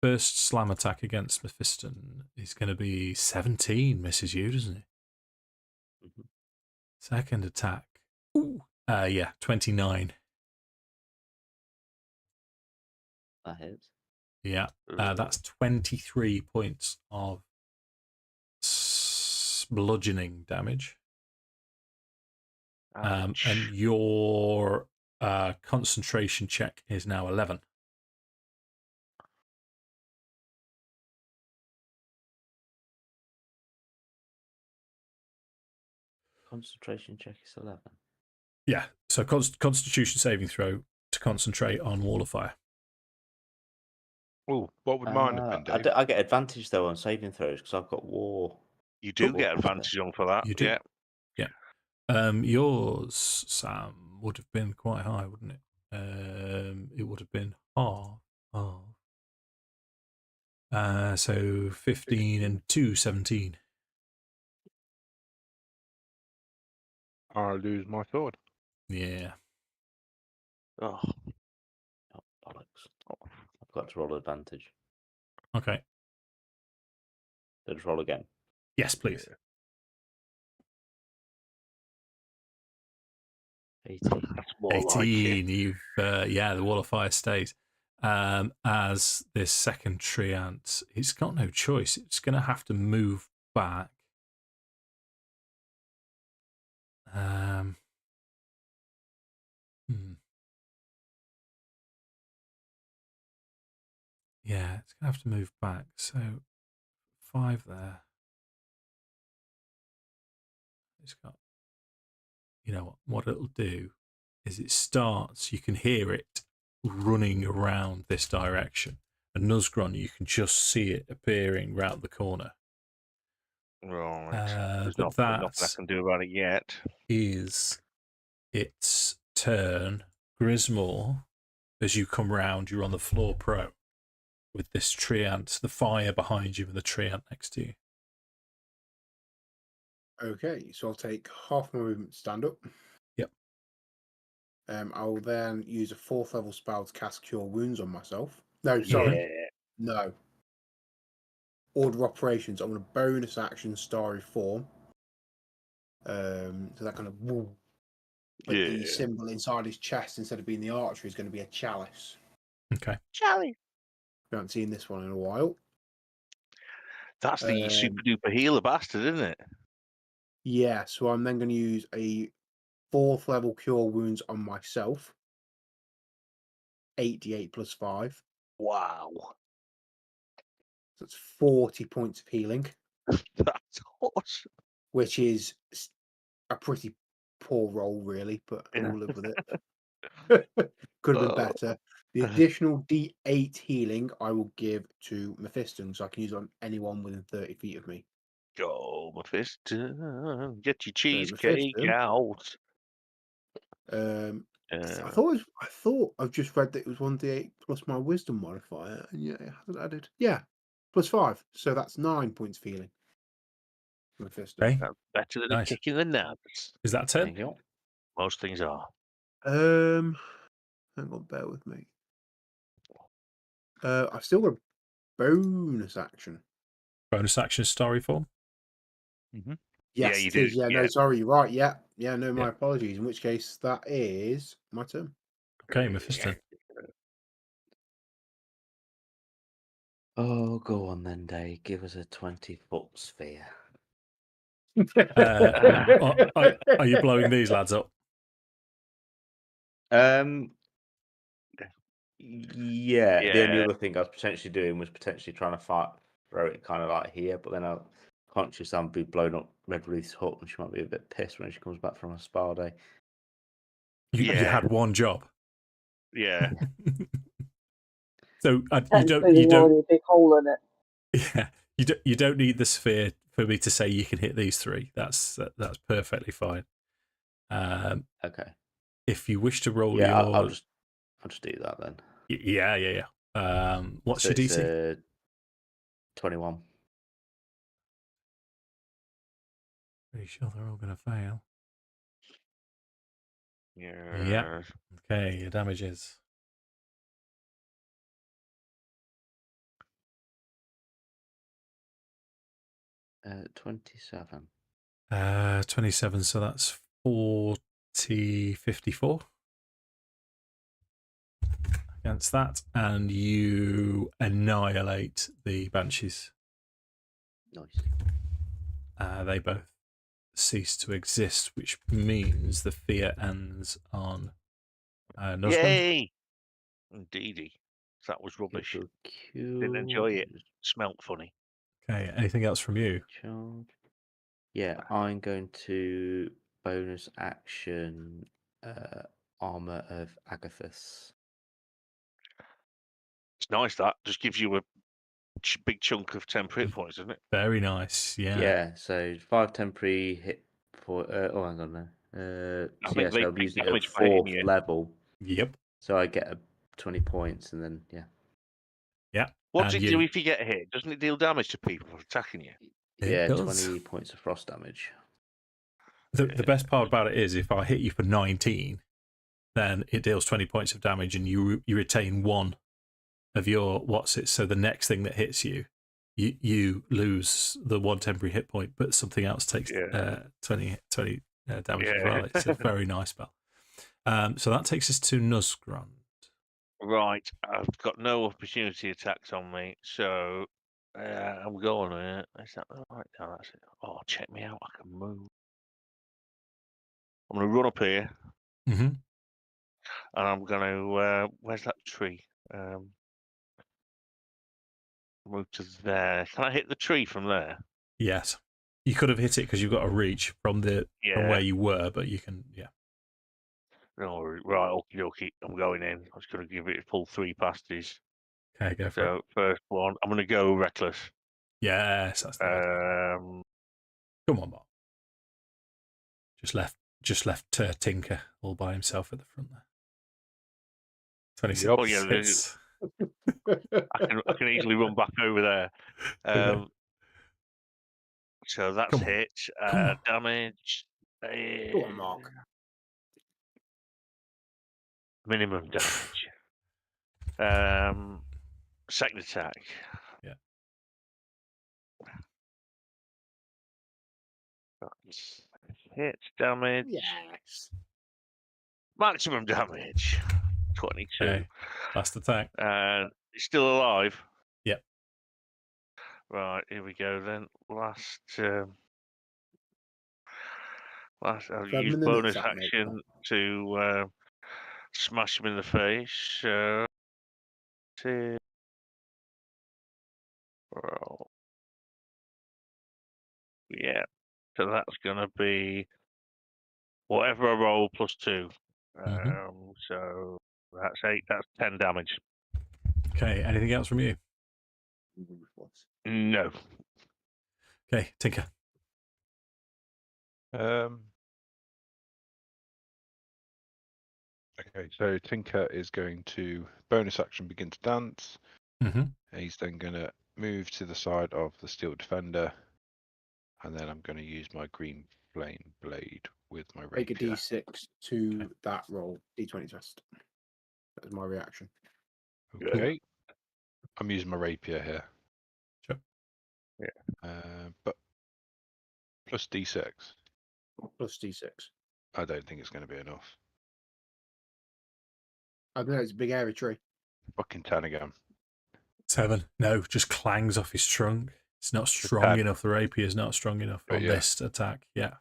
First slam attack against Mephiston is going to be 17, misses you, doesn't it? Mm-hmm. Second attack, 29. That hits. Yeah, that's 23 points of bludgeoning damage. And your concentration check is now 11. Concentration check is 11. Yeah, so constitution saving throw to concentrate on Wall of Fire. Oh, what would mine have been, Dave? I get advantage though on saving throws because I've got war. You do get advantage on for that. You do. Yeah. Yours, Sam, would have been quite high, wouldn't it? It would have been half. So 15 and 2, 17. I lose my sword. Yeah. Oh, bollocks. I've got to roll advantage. Okay. Let's roll again. Yes, please. 18. that's more 18. like it. You've the Wall of Fire stays. As this second treant, it's got no choice. It's going to have to move back. Yeah, it's going to have to move back. So 5 there. It's got. You know what it'll do is it starts. You can hear it running around this direction, A Nuzgron, you can just see it appearing round the corner. Right. There's But nothing I that can do about it yet. is its turn. Grismore, as you come round, you're on the floor pro with this treant, the fire behind you and the treant next to you. Okay, so I'll take half my movement to stand up. Yep. I will then use a 4th level spell to cast Cure Wounds on myself. No, sorry. Yeah. No. Order operations. I'm going to bonus action Starry Form. So that kind of. But the Yeah. symbol inside his chest, instead of being the archery, is going to be a chalice. Okay. Charlie. We haven't seen this one in a while. That's the super duper healer bastard, isn't it? Yeah, so I'm then going to use a 4th level Cure Wounds on myself. 8d8 plus 5. Wow. That's 40 points of healing, That's awesome. which is a pretty poor roll, really, but we'll live with it. Could have been better. The additional d8 healing I will give to Mephiston, so I can use it on anyone within 30 feet of me. Go, Mephiston. Get your cheesecake Mephiston. out. I thought I've just read that it was 1d8 plus my wisdom modifier, and yeah, it hasn't added. Yeah, plus 5, so that's 9 points of healing. Mephiston. Okay. That's better than Nice. a kick in the nuts. Is that There 10? you go. Most things are. Hang on, bear with me. I've still got a bonus action. Bonus action Starry Form? Mm-hmm. Yes, you it do. is. Yeah, Yeah. no, sorry, you're right. Yeah, no, my Yeah. apologies. In which case, that is my turn. Okay, Mephiston. Oh, go on then, Dave. Give us a 20-foot sphere. Are you blowing these lads up? Yeah. The only Yeah. other thing I was potentially doing was potentially trying to throw it kind of like here, but then I'm conscious I'll be blown up Red Ruth's hut, and she might be a bit pissed when she comes back from a spa day. You had one job. Yeah. So You you already don't. a big hole in it. Yeah, you don't need the sphere for me to say you can hit these 3. That's perfectly fine. Okay. If you wish to roll Yeah, your, I'll just do that then. yeah. What's So your DC? it's 21. Pretty sure they're all going to fail. Yeah. Okay, your damage is 27. 27. So that's 54 against that, and you annihilate the banshees. Nice. They both cease to exist, which means the fear ends on Nuzgul. Yay! Indeedy. That was rubbish. Critical Didn't enjoy it. Smelt funny. Okay, anything else from you? Charge. Yeah, I'm going to bonus action Armor of Agathis. It's nice that. Just gives you a big chunk of temporary hit points, doesn't it? Very nice, yeah. Yeah, so 5 temporary hit for. Oh, hang on now. I So think yeah, they so I'm take using it at damage for hitting 4th you. level. Yep. So I get 20 points, and then yeah. What And does it do if you get hit? Doesn't it deal damage to people for attacking you? It Yeah, does. 20 points of frost damage. The best part about it is if I hit you for 19, then it deals 20 points of damage, and you retain 1 of your so the next thing that hits you, you lose the 1 temporary hit point, but something else takes 20 damage as well. It's a very nice spell. So that takes us to Nuzgron. Right, I've got no opportunity attacks on me, so I'm going there. Is that right? No, that's it. Oh, check me out! I can move. I'm going to run up here, Mm-hmm. and I'm going to. Where's that tree? Move to there. Can I hit the tree from there? Yes, you could have hit it because you've got a reach from from where you were, but you can. Yeah. No, right, okie dokie. I'm going in. I was going to give it a full 3 passes. Okay, go for it. So first one, I'm going to go reckless. Yes, that's the idea. Come on, Mark. Just left Tinker all by himself at the front there. 26 Yup. Oh, yeah, hits. I can easily run back over there. Okay. So that's Come on. hit. Come on. Damage. Go on, Mark. Minimum damage. Second attack. Yeah. That's hit damage. Yes. Maximum damage. 22. Okay. Last attack. And it's still alive. Yep. Right, here we go then. Last I'll Grab use him in the bonus nutsack, mate. action to smash him in the face. Roll. Yeah. So that's gonna be whatever I roll plus 2. So that's 8. That's 10 damage. Okay. Anything else from you? No. Okay, Tinker. Okay, so Tinker is going to bonus action begin to dance. Mm-hmm. He's then going to move to the side of the steel defender, and then I'm going to use my green flame blade with my Take a rapier. D6 to that roll. D20 test. That was my reaction. Okay, I'm using my rapier here. Sure. But plus D6. Plus D6. I don't think it's going to be enough. I don't know, it's a big airy tree. Fucking 10 again. 7. No, just clangs off his trunk. It's not strong 10. enough. The rapier is not strong enough But on yeah. this attack. Yeah.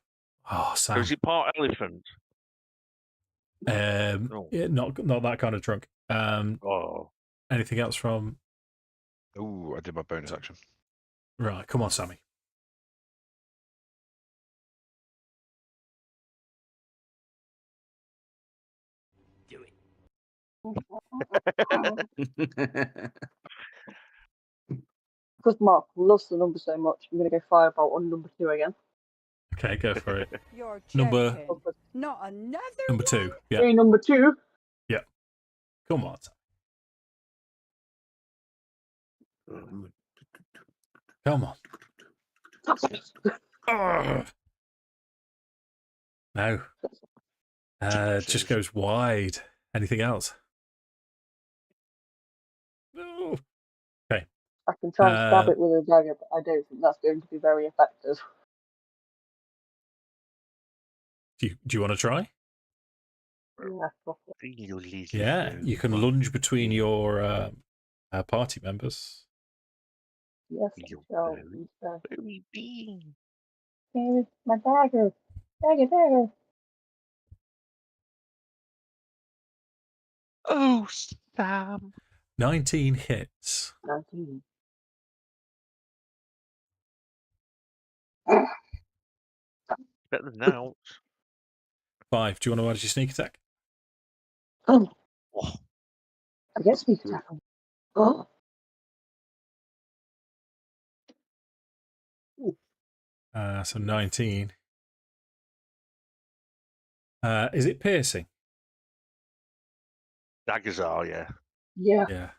Oh, So Sam. is it part elephant? No. Yeah, not that kind of trunk. Oh. Anything else from? Oh, I did my bonus action. Right, come on, Sammy. Do it. Because Mark loves the number so much, I'm going to go Firebolt on number 2 again. Okay, go for it. You're Number- joking. Not another Number 2. Yeah. Okay, number 2. Come on, Sam. Come on. Ugh. No. It just goes wide. Anything else? No. I can try and stab Uh, it with a dagger, but I don't think that's going to be very effective. Do you want to try? Yeah, fuck it. Yeah, you can lunge between your party members. Yes, I You shall. very- instead. Very big. Here's my dagger. Dagger. Oh, Sam. 19 hits. 19. Better than now. 5. Do you want to add your sneak attack? Oh, Oh, I get sneak attack. Oh, So 19. Is it piercing? daggers are, yeah. yeah. Yeah.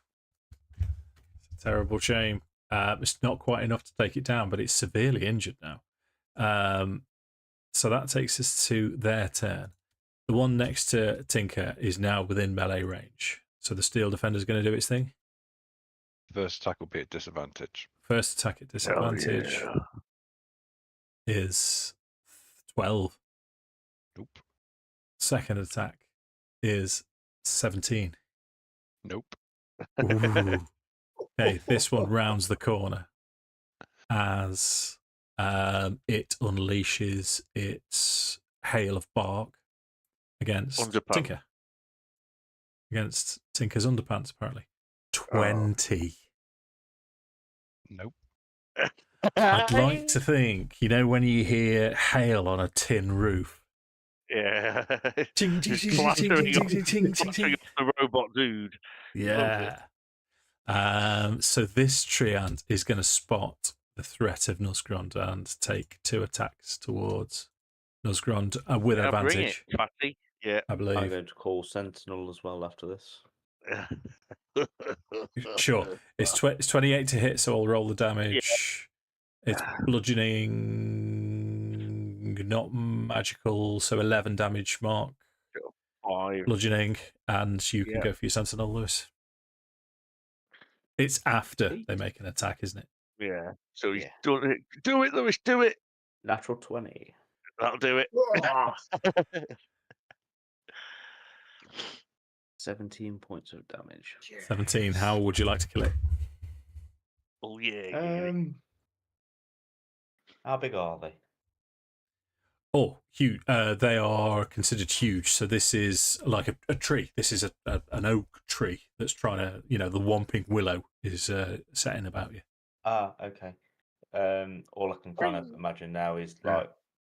It's a terrible shame. It's not quite enough to take it down, but it's severely injured now. So that takes us to their turn. The one next to Tinker is now within melee range. So the steel defender is going to do its thing. First attack will be at disadvantage. First attack at disadvantage Oh, is 12. Nope. Second attack is 17. Nope. Ooh. Okay, this one rounds the corner as it unleashes its hail of bark against Underpants. Tinker. Against Tinker's underpants, apparently. 20. Nope. I'd like to think, when you hear hail on a tin roof. Yeah. Ching, ching, Just ching, ching, clattering ching, off- ching, ching, ching, clattering ching. off the robot dude. Yeah. So this treant is going to spot the threat of Nusgrond and take 2 attacks towards Nusgrond with Yeah, bring advantage. it, Fatty. Yeah. I I'm believe. going to call Sentinel as well after this. Sure. It's 28 to hit, so I'll roll the damage. It's bludgeoning, not magical, so 11 damage, Mark. 5. Bludgeoning, and you can Yeah. go for your Sentinel, Lewis. It's after 8. they make an attack, isn't it? Yeah. So he's Yeah. done it. Do it, Lewis. Do it. Natural 20. That'll do it. Ah, 17 points of damage. 17. How would you like to kill it? Oh yeah. How big are they? Oh, huge. They are considered huge. So this is like a tree. This is an oak tree that's trying to, the whomping willow is setting about you. Ah, okay. All I can kind of imagine now is like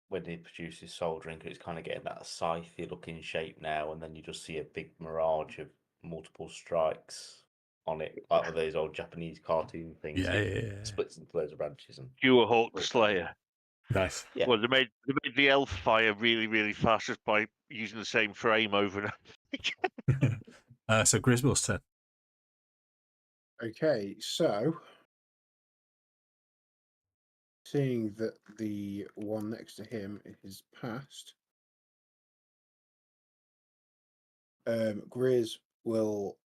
when he produces Soul Drinker, it's kind of getting that scythe looking shape now, and then you just see a big mirage of multiple strikes on it, like with those old Japanese cartoon things. Yeah, It yeah. splits into loads of branches and You a Hawk Slayer. Nice. Yeah. Well, they made the elf fire really, really fast just by using the same frame over and over. So Grismore's turn. okay, so seeing that the one next to him is passed, Grizz will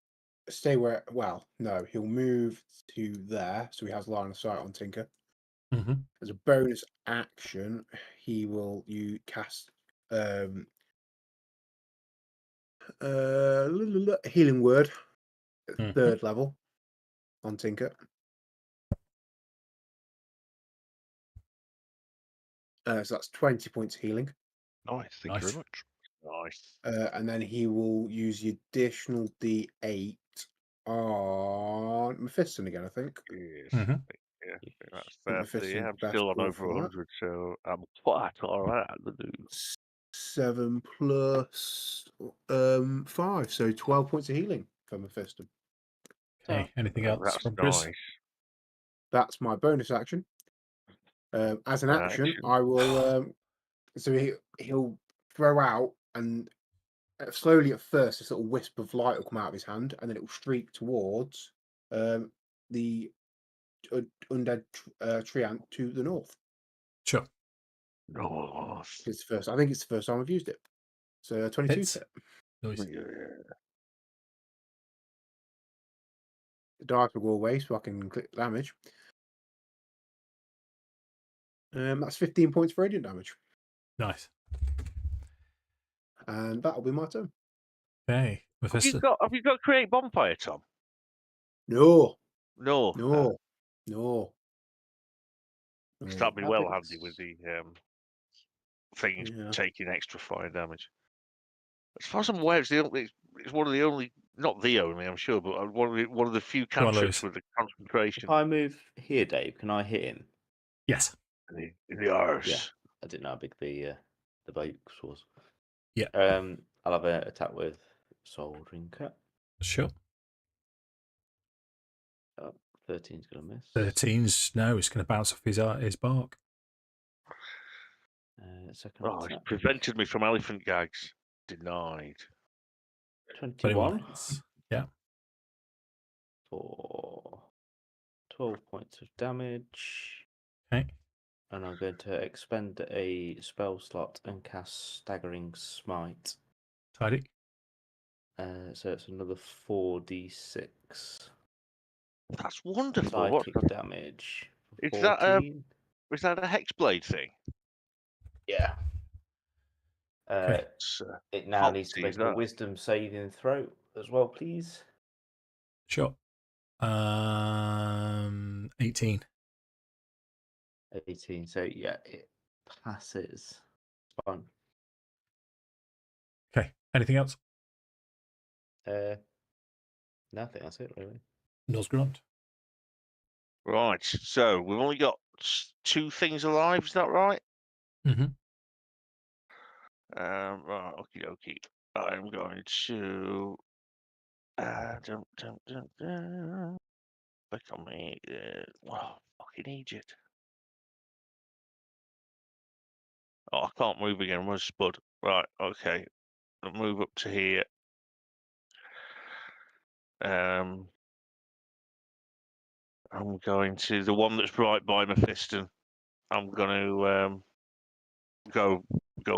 stay where. Well, no, he'll move to there, so he has line of sight on Tinker. Mm-hmm. As a bonus action, he will cast healing word at 3rd level on Tinker. So that's 20 points healing. Nice, thank you very much. Nice. And then he will use the additional D8 on Mephiston again, I think. Yes. Mhm. Yeah, that's I think 30. Yeah, Mephiston's I'm the still best on roll over for that. 100, so I'm quite all right at the do. 7 plus 5, so 12 points of healing for Mephiston. Okay. Anything else That's from Grizz? nice. That's my bonus action. As an action, Action. I will. So he'll throw out, and slowly at first, this little wisp of light will come out of his hand, and then it will streak towards the undead treant to the north. Sure. North. It's the first. I think it's the first time I've used it. So 22 Hits. hit. Nice. Yeah. The dice will go away so I can click damage. That's 15 points for radiant damage. Nice. And that'll be my turn. Okay. Have you Mephiston. got create bonfire, Tom? No. No. No. No. Because that'd be How well big handy is- with the things Yeah. taking extra fire damage. As far as I'm aware, it's one of the only, not the only, I'm sure, but one of the few Come on, cantrips Lewis. with the concentration If I move here, Dave, can I hit him? Yes. in the arse. Yeah. I didn't know how big the box was. Yeah. I'll have an attack with Soul Drinker. Sure. 13's gonna miss. 13's no, it's going to bounce off his bark. Second Oh, attack. it's prevented me from elephant gags. Denied. 21 hits. Yeah. for 12 points of damage. Okay. And I'm going to expend a spell slot and cast Staggering Smite. Tidy. So it's another 4d6 That's wonderful. What's psychic damage. Is 14. that a Hexblade thing? Yeah. Okay. It now needs to make a Wisdom saving throw as well, please. Sure. 18. 18. So yeah, it passes. It's fine. Okay. Anything else? No, I think that's it really. Nosgrond. Right. So we've only got 2 things alive. Is that right? Mm-hmm. Right. Okie dokie. I'm going to. Click on me. Oh, fucking Egypt. Oh, I can't move again. Where's Spud? Right, okay. I'll move up to here. I'm going to the one that's right by Mephiston. I'm going to go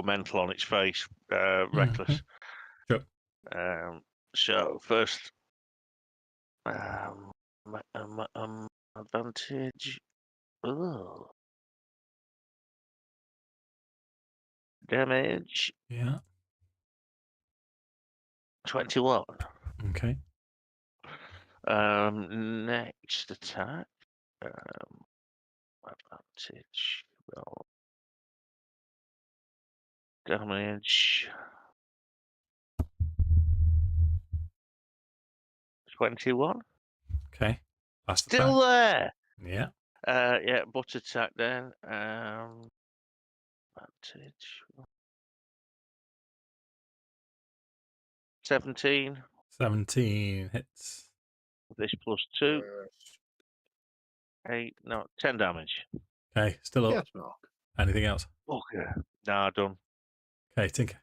mental on its face, reckless. Sure. So first, advantage. Oh, damage Yeah. 21. Okay. Next attack. Advantage. Roll. Damage. 21. Okay. Last Still attack. there. Yeah. Yeah, butt attack then. Advantage. 17. 17 hits. This +2. 8. No, 10 damage. Okay. Still up. Yes, Mark. Anything else? Okay. Nah, done. Okay, Tinker.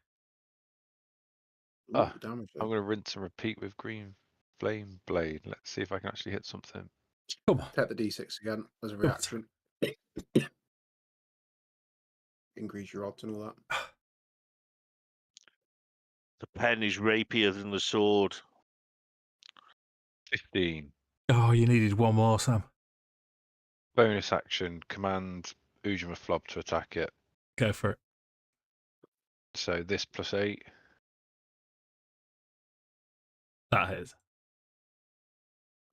Ooh, Ah, damage. I'm going to rinse and repeat with green flame blade. Let's see if I can actually hit something. Come on. Take the d6 again as a on. reaction. Increase your odds and all that. The pen is rapier than the sword. 15. Oh, you needed one more, Sam. Bonus action, command Ujima Flob to attack it. Go for it. So this +8. That hits.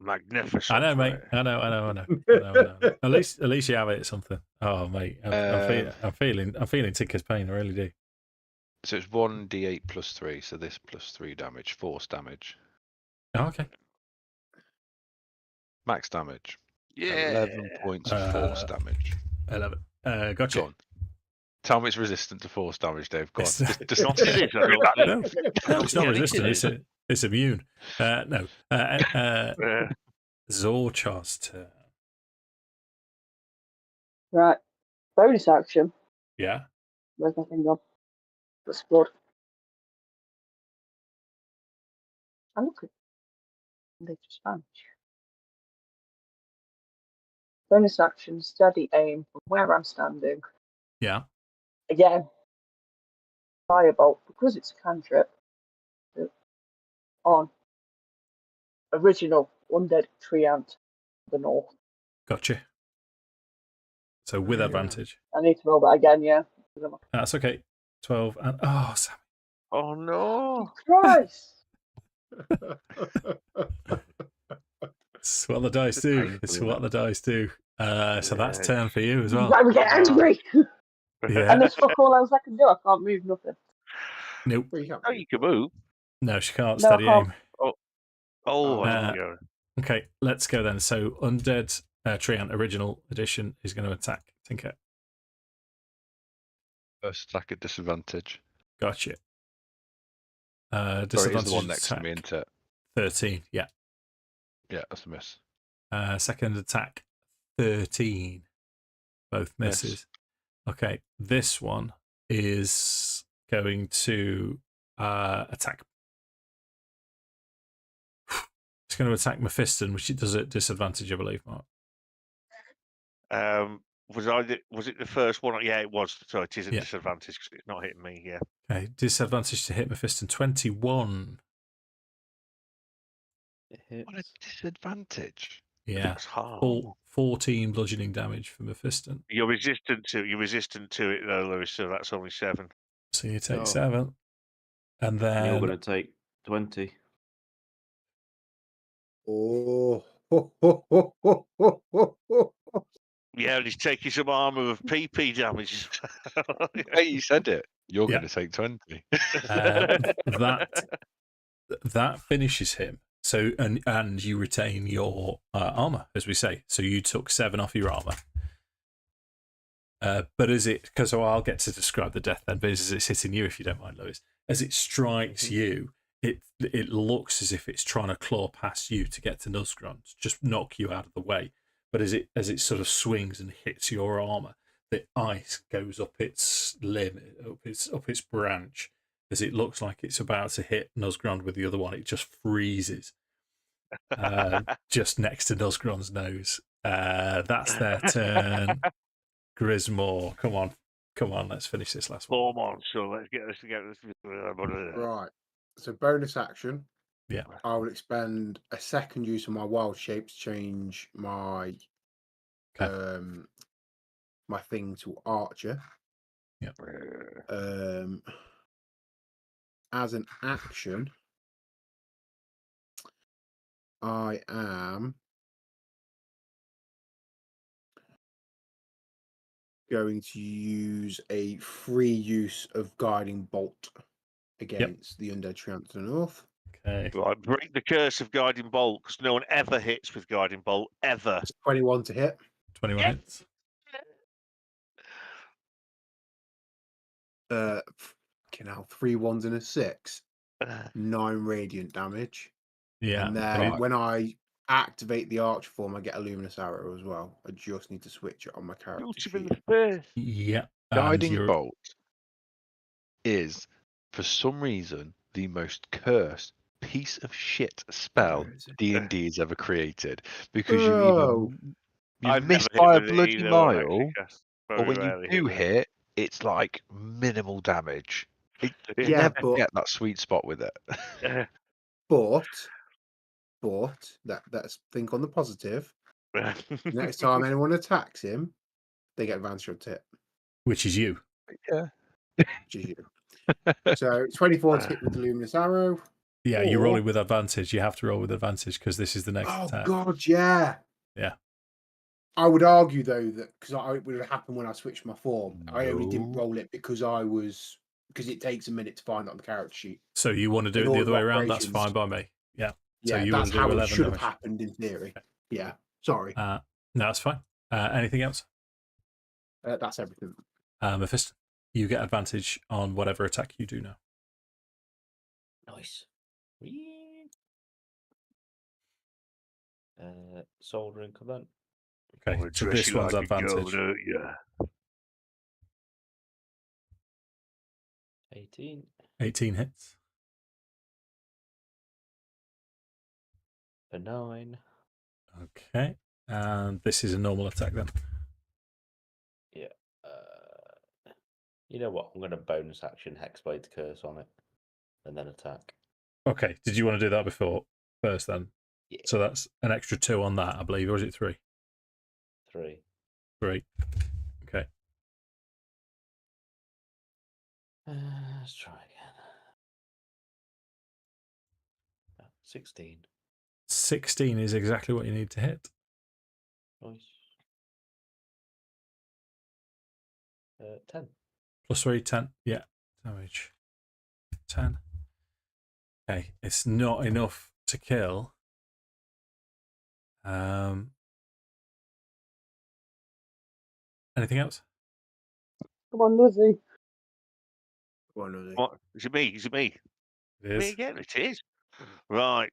Magnificent. I know, mate. play. I know. At least you have it something. Oh, mate. I'm feeling Tinker's pain. I really do. So it's 1d8 +3. So this +3 damage, force damage. Oh, okay. Max damage. Yeah. 11 points of force damage. 11. Gotcha. Go on. Tell me it's resistant to force damage, Dave. Go on. It's- Just Not it is. I don't get No, it's not Yeah, resistant. it is. It's immune. No. it. Zorchar's turn. Right. Bonus action. Yeah. Where's my thing gone? The Spud. I'm looking. They just vanished. Bonus action, steady aim from where I'm standing. Yeah. Again, firebolt, because it's a cantrip, on original undead treant to the north. Gotcha. So with Yeah. advantage. I need to roll that again, yeah. That's okay. 12 and Sam. Oh no. Christ! It's what the dice do. It's what the dice do. So that's Yeah. 10 for you as well. Right, we get angry! Yeah. And there's fuck all else I can do. I can't move nothing. Nope. Well, you can't Oh, you can move. No, she can't No, steady I can't. aim. Oh, I Uh, didn't go. Okay, let's go then. So Undead Treant Original Edition is going to attack Tinker. first attack at disadvantage. Gotcha. Sorry, it is Disadvantage the one next to attack me, isn't it? 13. Yeah. Yeah, that's a miss. Second attack 13. Both Miss. misses. Okay, this one is going to attack. It's going to attack Mephiston, which it does at disadvantage, I believe, Mark. Was it the first one? Yeah, it was. So it is a Yeah. disadvantage because it's not hitting me. Yeah. Okay, disadvantage to hit Mephiston 21. It What a hits. disadvantage. Yeah. That's hard. 14 bludgeoning damage for Mephiston. You're resistant to it though, Lewis. So that's only 7. So you take Oh. 7. And You're then going to take 20. Oh. Yeah, and he's taking some armor of PP damage. Hey, you said it. You're Yeah. going to take 20. that finishes him. So and you retain your armor, as we say. So you took 7 off your armor. But as it, because I'll get to describe the death then, but as it's hitting you, if you don't mind, Lewis, as it strikes you, it looks as if it's trying to claw past you to get to Nuzgrund, just knock you out of the way. But as it sort of swings and hits your armor, the ice goes up its limb, up its branch. As it looks like it's about to hit Nuzgrund with the other one, it just freezes just next to Nuzgrund's nose. That's their turn. Grismore, come on, let's finish this last one. Come on, so let's get this together. Right. So bonus action. Yeah. I will expend a second use of my wild shape to change my my thing to archer. Yeah. As an action, I am going to use a free use of guiding bolt against the undead treant to the north. Okay. Right, break the curse of guiding bolt, because no one ever hits with guiding bolt ever. It's 21 to hit. 21 hits. Fucking hell, 3 1s and a 6. 9 radiant damage. Yeah. And then when I activate the arch form, I get a luminous arrow as well. I just need to switch it on my character Shoot him in sheet. the face. Yeah. Guiding bolt is, for some reason, the most cursed piece of shit spell Where is it? D&D has ever created, because Oh. you I've miss never by a hit with it bloody either, mile, very or when you rarely do with it. hit, it's like minimal damage. You Yeah, never but- get that sweet spot with it. But let's think on the positive. Next time anyone attacks him, they get advantage on hit, which is you. Yeah. which is you. So 24 to hit with the luminous arrow. Yeah, you're Or- rolling with advantage. You have to roll with advantage because this is the next Oh attack. god, yeah. Yeah. I would argue though that because it would have happened when I switched my form. I only didn't No. roll it because it takes a minute to find it on the character sheet. So you want to do In it the order other way of around? That's operations. fine by me. Yeah. So Yeah, you that's want to do how it 11 should have damage. happened in theory. Yeah, sorry. No, that's fine. Anything else? That's everything. Mephiston, you get advantage on whatever attack you do now. Nice. Soldering command. Okay, so this one's advantage. 18. 18 hits. A 9. Okay, and this is a normal attack then. Yeah. You know what? I'm going to bonus action Hexblade curse on it, and then attack. Okay, did you want to do that before first then? Yeah. So that's an extra 2 on that, I believe, or is it 3? 3. 3. Okay. Let's try again. 16. 16 is exactly what you need to hit. Nice. 10. Plus 3, 10. Yeah, damage. 10. Okay, it's not enough to kill. Anything else? Come on, Lizzie. What? Is it me? Is it me? It Me is. again? It is. Right.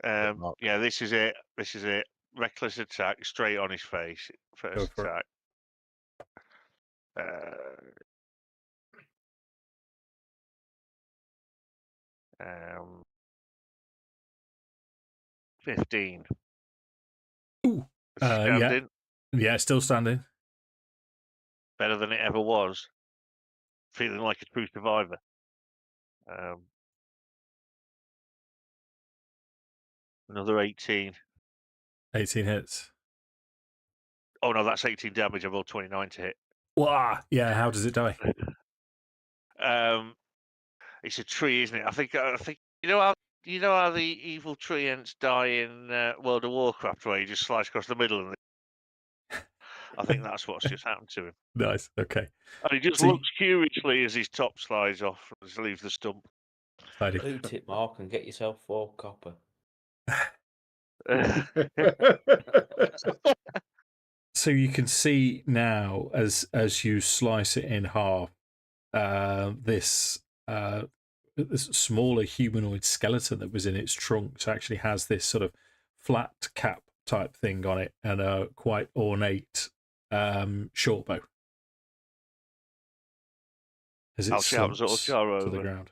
Mark. Yeah, this is it. This is it. Reckless attack straight on his face. Go First for it. attack. 15. Ooh. Standing. Yeah, still standing. Better than it ever was. Feeling like a true survivor. Another 18. 18 hits. Oh no, that's 18 damage. I rolled 29 to hit. Wah! Yeah, how does it die? It's a tree, isn't it? I think you know how the evil tree ants die in World of Warcraft, where you just slice across the middle, and I think that's what's just happened to him. Nice. Okay. And he just So looks curiously as his top slides off and just leaves the stump. Loot it, Mark, and get yourself 4 copper. So you can see now, as you slice it in half, this this smaller humanoid skeleton that was in its trunk actually has this sort of flat cap type thing on it and a quite ornate short bow. As it I'll shout slumps Zorchar to the over. ground.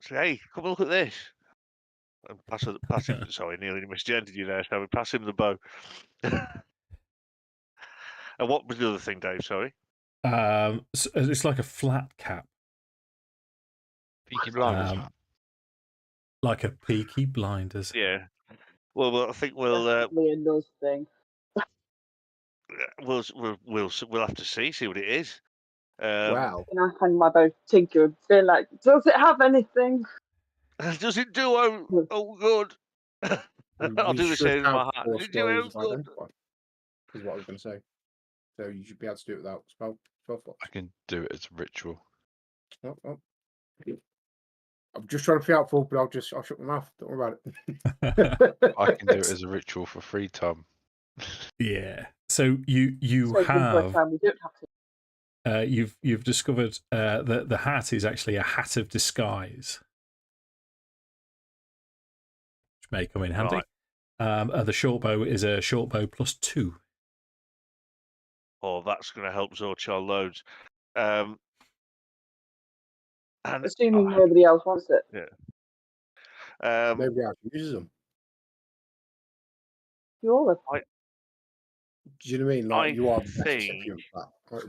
Say, hey, come and look at this. And pass him. Sorry, nearly misgendered you there. So we pass him the bow. And what was the other thing, Dave? Sorry. It's like a flat cap, Peaky Blinders. like a Peaky Blinders. Yeah. Well, I think we'll Definitely a nose thing. we'll have to see what it is. Well, And I hang my bow, tinker, and feel like, does it have anything? Does it do oh good? I'll we do the should same in have my hat. 4 Does it do oh spells good? identified, is what I was going to say. So you should be able to do it without spell slots. I can do it as a ritual. Oh. I'm just trying to be helpful, but I'll shut my mouth. Don't worry about it. I can do it as a ritual for free time. Yeah. So you So have we don't have to. you've discovered that the hat is actually a hat of disguise, which may come in handy. Right. The short bow is a short bow +2. Oh, that's going to help Zorchar loads. And Assuming nobody else wants it. yeah. Nobody else uses them. You all have. Do you know what I mean? Like, I you are the best think recipient for that. Right?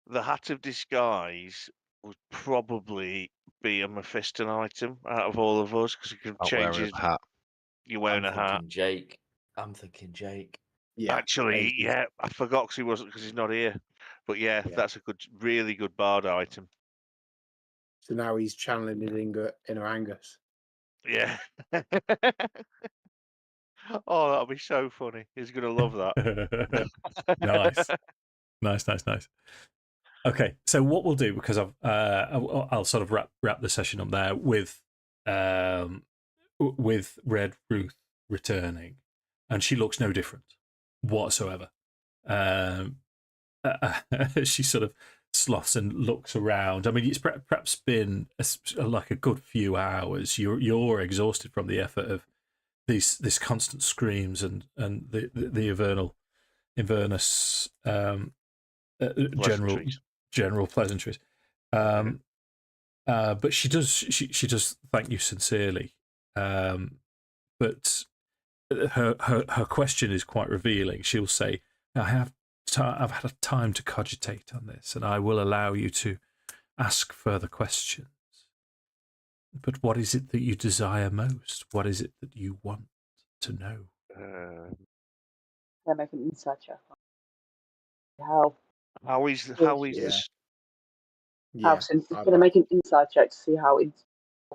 the hat of disguise would probably be a Mephiston item out of all of us because you can Not change wearing his. a hat. You're wearing I'm a hat. thinking Jake. I'm thinking Jake. Yeah. Actually, Ages. yeah, I forgot because he wasn't because he's not here. But yeah, Yeah. that's a really good bard item. So now he's channeling his inner Angus. Yeah. Oh, that'll be so funny. He's gonna love that. Nice. Okay, so what we'll do, because I'll sort of wrap the session up there with Red Ruth returning, and she looks no different whatsoever. She sort of sloughs and looks around. I mean, it's perhaps been like a good few hours. You're exhausted from the effort of this constant screams and the Avernus general pleasantries. But she does thank you sincerely. But her question is quite revealing. She'll say, I've had a time to cogitate on this, and I will allow you to ask further questions. But what is it that you desire most? What is it that you want to know? They're making an insight check. How is Yeah. She's going to make an insight check to see how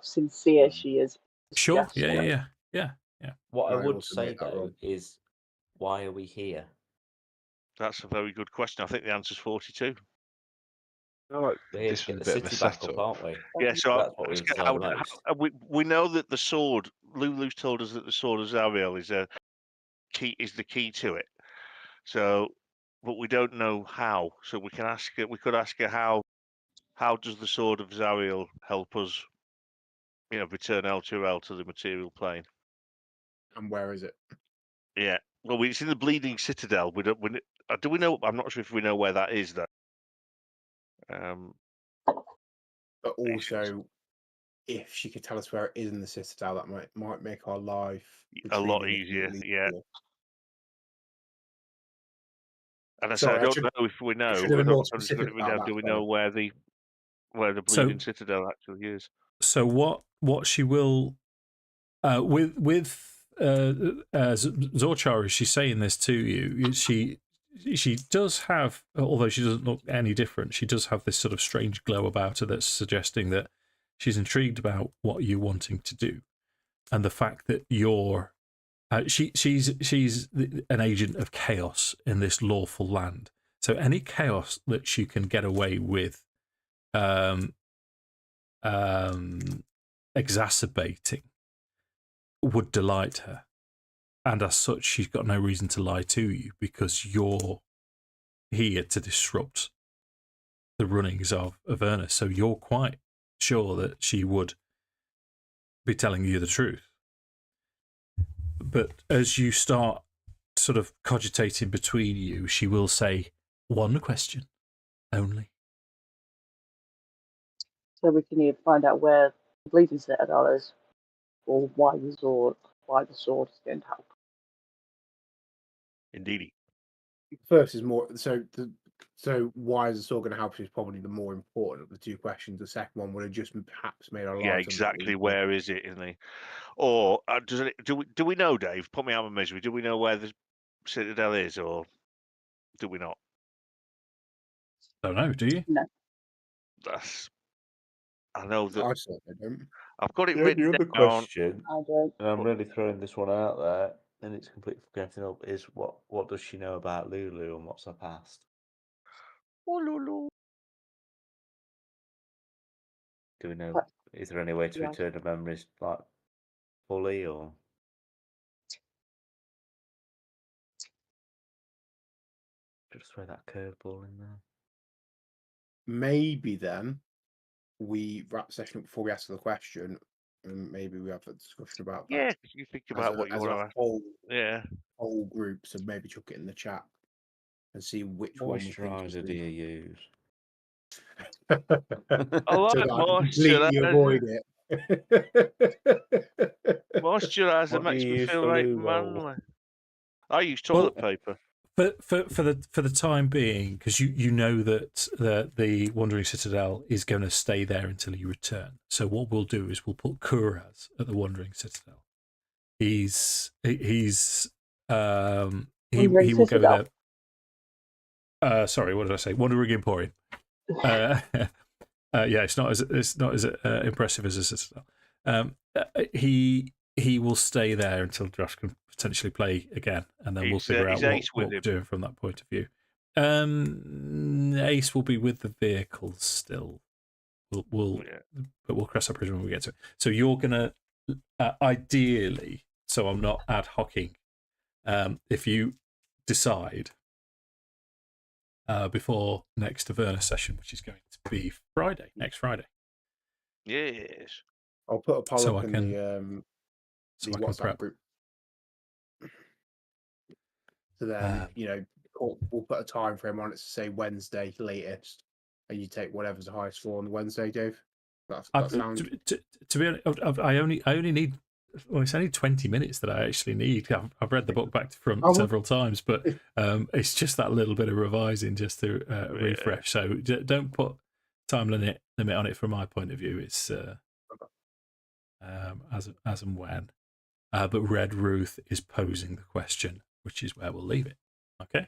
sincere she is. Sure. Yes. Yeah. What I Right, would also say make that though roll. is, why are we here? That's a very good question. I think the answer's 42. We're here This to was get a the bit of a city back up, setup. aren't we? Yeah, so That's what we desire the most. we know that the sword. Lulu's told us that the sword of Zariel is the key to it. So, but we don't know how. So we can ask her. We could ask her how does the sword of Zariel help us? Return L2L to the material plane. And where is it? Yeah. Well, it's in the Bleeding Citadel. Do we know? I'm not sure if we know where that is though. But also, if she could tell us where it is in the Citadel, that might make our life A lot retrieving it easier, really yeah. easier. And I Sorry, said, I don't know if we know. should have been more I'm just specific gonna- about that, do we sorry. know where the Bleeding Citadel actually is? So what she will with Zorchar, is she saying this to you? She does have, although she doesn't look any different, she does have this sort of strange glow about her that's suggesting that she's intrigued about what you're wanting to do, and the fact that you're she's an agent of chaos in this lawful land. So any chaos that she can get away with exacerbating would delight her, and as such she's got no reason to lie to you, because you're here to disrupt the runnings of Avernus. So you're quite sure that she would be telling you the truth. But as you start sort of cogitating between you, she will say one question only. So we can either find out where the bleeding citadel is, or why the sword is going to help. Indeedy. First is more so why is the sword going to help is probably the more important of the two questions. The second one would have just perhaps made our lives Yeah, a little exactly. easier. Where is it? Or do we know, Dave? Put me out of misery. Do we know where the citadel is, or do we not? Don't know, do you? No. I know that I certainly don't. I've got it The written only other down. question, I don't. and I'm really throwing this one out there, and it's completely forgetting up, is what does she know about Lulu and what's her past? Oh, Lulu. Do we know? But- Is there any way to Yeah. return the memories like fully, or just throw that curveball in there? Maybe then we wrap the session up before we ask the question, and maybe we have a discussion about that. Yeah, you think about what you want to ask. Yeah. Whole group, so maybe chuck it in the chat and see which one we think Moisturizer do you use? I so like that I can completely moisturiser. avoid it. Moisturiser What do makes you me use feel for like loo roll? manly. I use toilet paper. For the time being, because you know that the Wandering Citadel is going to stay there until you return. So what we'll do is we'll put Kuraz at the Wandering Citadel. He will go there. Sorry, what did I say? Wandering Emporium. Yeah, it's not as impressive as a Citadel. He will stay there until Josh can potentially play again, and then we'll figure out what we're doing from that point of view. Ace will be with the vehicles still. But we'll cross that bridge when we get to it. So you're gonna ideally. So I'm not ad hocing. If you decide before next Avernus session, which is going to be next Friday. Yes. I'll put a poll So up I in can- the I can WhatsApp prep. group. So then, we'll put a time frame on it to say Wednesday latest, and you take whatever's the highest score on the Wednesday, Dave. That sounds. To be honest, I only need. Well, it's only 20 minutes that I actually need. I've read the book back to front several times, but it's just that little bit of revising just to refresh. So don't put time limit on it from my point of view. It's as and when. But Red Ruth is posing the question, which is where we'll leave it. Okay.